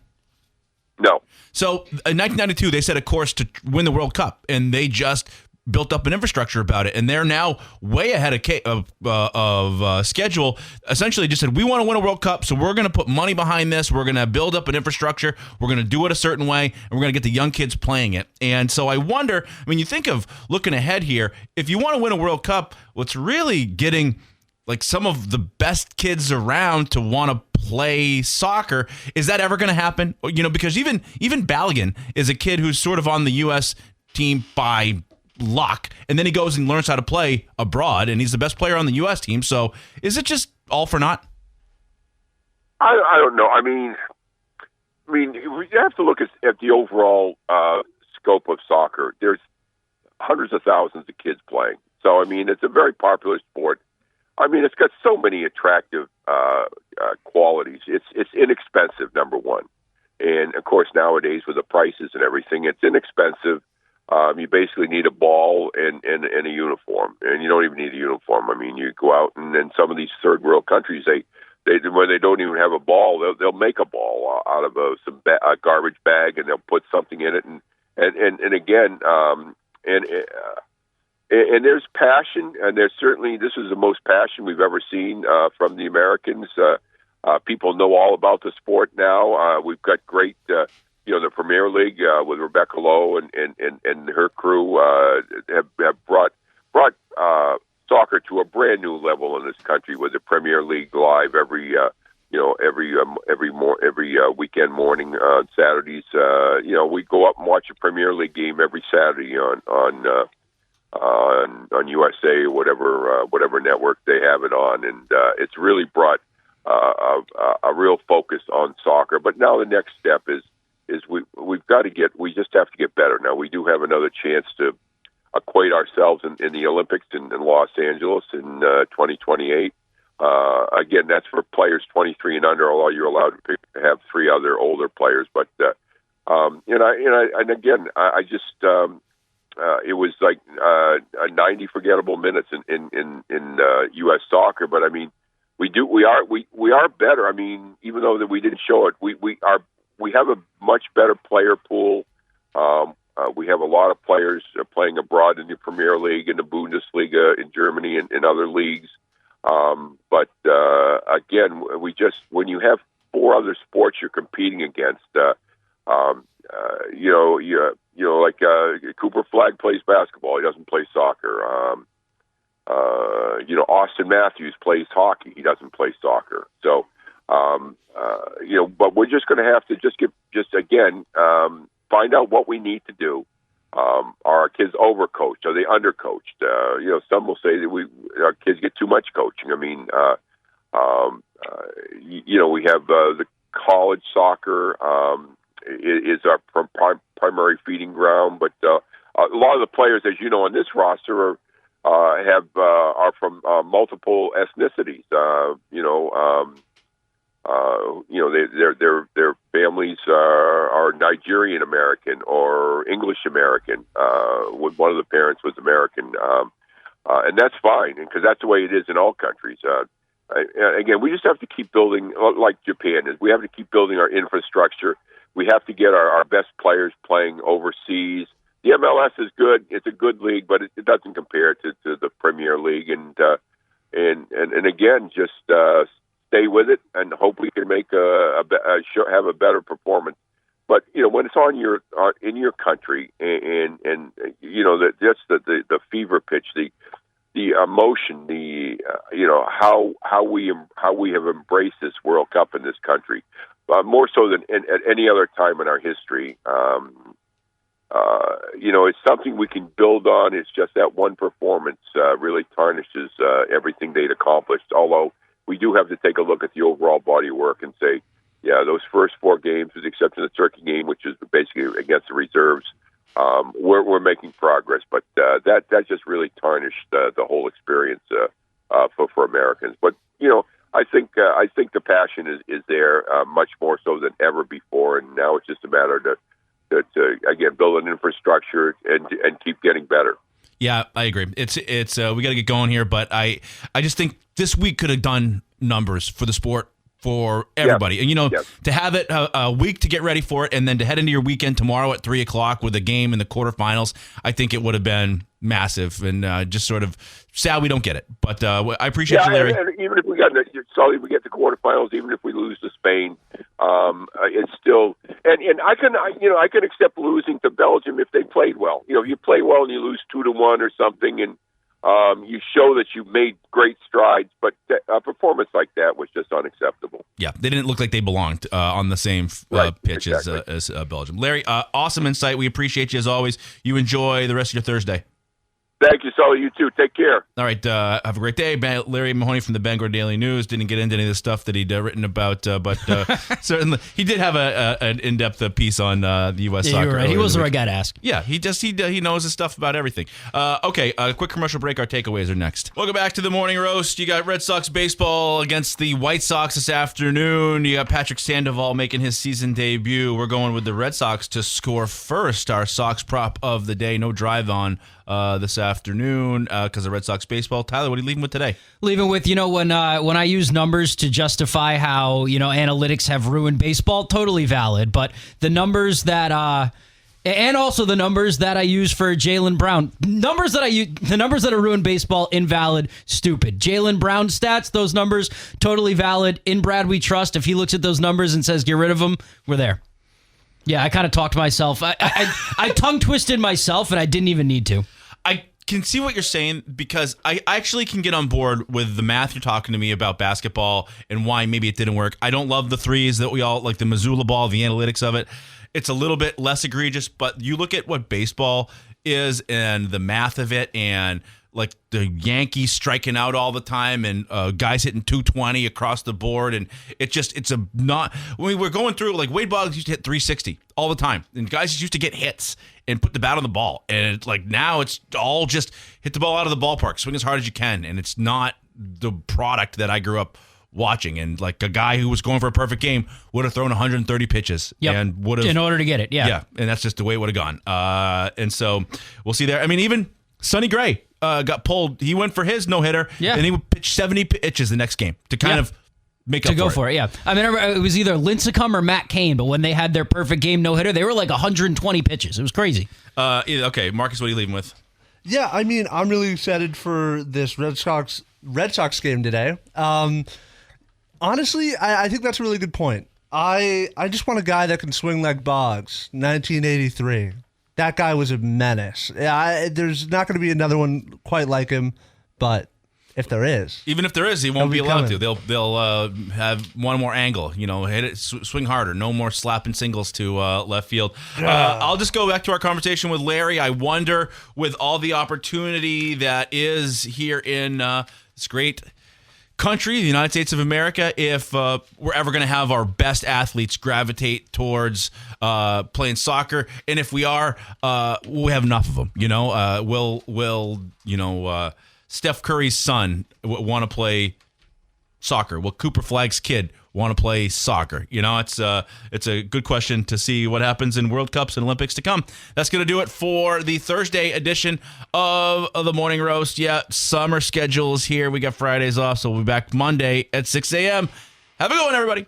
No. So in 1992, they set a course to win the World Cup, and they just built up an infrastructure about it, and they're now way ahead of schedule. Essentially, just said, we want to win a World Cup, so we're going to put money behind this. We're going to build up an infrastructure. We're going to do it a certain way, and we're going to get the young kids playing it. And so I wonder, you think of looking ahead here, if you want to win a World Cup, what's really getting like some of the best kids around to want to play soccer, is that ever going to happen? Because even Balogun is a kid who's sort of on the U.S. team by luck, and then he goes and learns how to play abroad, and he's the best player on the U.S. team. So is it just all for naught? I don't know. I mean, you have to look at the overall scope of soccer. There's hundreds of thousands of kids playing. So, it's a very popular sport. It's got so many attractive qualities. It's inexpensive, number one. And, of course, nowadays with the prices and everything, it's inexpensive. You basically need a ball and a uniform. And you don't even need a uniform. You go out, and then some of these third world countries, where they don't even have a ball, they'll make a ball out of a garbage bag, and they'll put something in it. And again, and there's passion, and there's certainly, this is the most passion we've ever seen from the Americans. People know all about the sport now. We've got great, the Premier League with Rebecca Lowe and her crew have brought soccer to a brand new level in this country with the Premier League live every weekend morning on Saturdays. We go up and watch a Premier League game every Saturday on USA or whatever network they have it on, and it's really brought a real focus on soccer. But now the next step is we just have to get better. Now we do have another chance to equate ourselves in the Olympics in Los Angeles in 2028. Again, that's for players 23 and under, although you're allowed to have 3 other older players. But it was like 90 forgettable minutes in U.S. soccer. But we are better. I mean, even though that we didn't show it, we have a much better player pool. We have a lot of players playing abroad in the Premier League, in the Bundesliga, in Germany, and in other leagues. But again, when you have 4 other sports you're competing against, like Cooper Flagg plays basketball; he doesn't play soccer. Austin Matthews plays hockey; he doesn't play soccer. So, but we're just going to have to find out what we need to do. Are our kids overcoached? Are they undercoached? Some will say that our kids get too much coaching. I mean, we have the college soccer is our primary feeding ground, but a lot of the players, as you know, on this roster are from multiple ethnicities. Their families are Nigerian American or English American. When one of the parents was American, and that's fine, because that's the way it is in all countries. Again, we just have to keep building, like Japan is. We have to keep building our infrastructure. We have to get our best players playing overseas. The MLS is good; it's a good league, but it doesn't compare to the Premier League. And again, just stay with it and hope we can make have a better performance. But when it's in your country, and the fever pitch, the emotion, how we have embraced this World Cup in this country, more so than at any other time in our history. It's something we can build on. It's just that one performance really tarnishes everything they'd accomplished. Although we do have to take a look at the overall body of work and say, yeah, those first 4 games, with the exception of the Turkey game, which is basically against the reserves, we're making progress. But that just really tarnished the whole experience for Americans. But I think the passion is there much more so than ever before, and now it's just a matter to again build an infrastructure and keep getting better. Yeah, I agree. It's we got to get going here, but I just think this week could have done numbers for the sport, for everybody. And, to have it a week to get ready for it, and then to head into your weekend tomorrow at 3:00 with a game in the quarterfinals, I think it would have been massive, and just sort of sad we don't get it. But I appreciate you, Larry. And even if we get the quarterfinals, even if we lose to Spain, it's still, and I can accept losing to Belgium if they played well. If you play well and you lose 2-1 or something, and you show that you've made great strides, but a performance like that was just unacceptable. Yeah, they didn't look like they belonged on the same pitch as Belgium. Larry, awesome insight. We appreciate you as always. You enjoy the rest of your Thursday. Thank you, Sully. You too. Take care. All right. Have a great day. Larry Mahoney from the Bangor Daily News didn't get into any of the stuff that he'd written about, but certainly he did have an in-depth piece on the U.S. soccer. You're right. He was the right guy to ask. Yeah, he knows his stuff about everything. Okay, a quick commercial break. Our takeaways are next. Welcome back to the Morning Roast. You got Red Sox baseball against the White Sox this afternoon. You got Patrick Sandoval making his season debut. We're going with the Red Sox to score first. Our Sox prop of the day. No drive on this afternoon because of Red Sox baseball. Tyler, what are you leaving with today? Leaving with, when I use numbers to justify how, analytics have ruined baseball, totally valid. But the numbers that, and also the numbers that I use for Jaylen Brown, the numbers that have ruined baseball, invalid, stupid. Jaylen Brown stats, those numbers, totally valid. In Brad we trust. If he looks at those numbers and says, get rid of them, we're there. Yeah, I kind of talked to myself. I tongue-twisted myself, and I didn't even need to. I can see what you're saying, because I actually can get on board with the math you're talking to me about basketball and why maybe it didn't work. I don't love the threes that we all like, the Missoula ball, the analytics of it. It's a little bit less egregious, but you look at what baseball is and the math of it, and like the Yankees striking out all the time, and guys hitting 220 across the board, and when we're going through, like Wade Boggs used to hit 360 all the time, and guys just used to get hits and put the bat on the ball, and it's like now it's all just hit the ball out of the ballpark, swing as hard as you can, and it's not the product that I grew up watching. And like a guy who was going for a perfect game would have thrown 130 pitches and would have, in order to get it. Yeah, and that's just the way it would have gone. And so we'll see there. I mean, even Sonny Gray got pulled. He went for his no-hitter, Yeah. and he would pitch 70 pitches the next game to kind of make up to go for it. Yeah, I mean, it was either Lincecum or Matt Cain, but when they had their perfect game no-hitter, they were like 120 pitches. It was crazy. Okay, Marcus, what are you leaving with? Yeah, I mean, I'm really excited for this Red Sox game today. Honestly, I think that's a really good point. I just want a guy that can swing like Boggs, 1983. That guy was a menace. There's not going to be another one quite like him, but if there is, even if there is, he won't be He'll be allowed coming. to. They'll have one more angle. Hit it, swing harder. No more slapping singles to left field. I'll just go back to our conversation with Larry. I wonder, with all the opportunity that is here in this great country, the United States of America, if we're ever going to have our best athletes gravitate towards playing soccer, and if we are, we have enough of them. Will Steph Curry's son want to play soccer? Will Cooper Flagg's kid want to play soccer? It's a good question to see what happens in World Cups and Olympics to come. That's going to do it for the Thursday edition of the Morning Roast. Yeah, summer schedule is here. We got Fridays off, so we'll be back Monday at 6 a.m. Have a good one, everybody.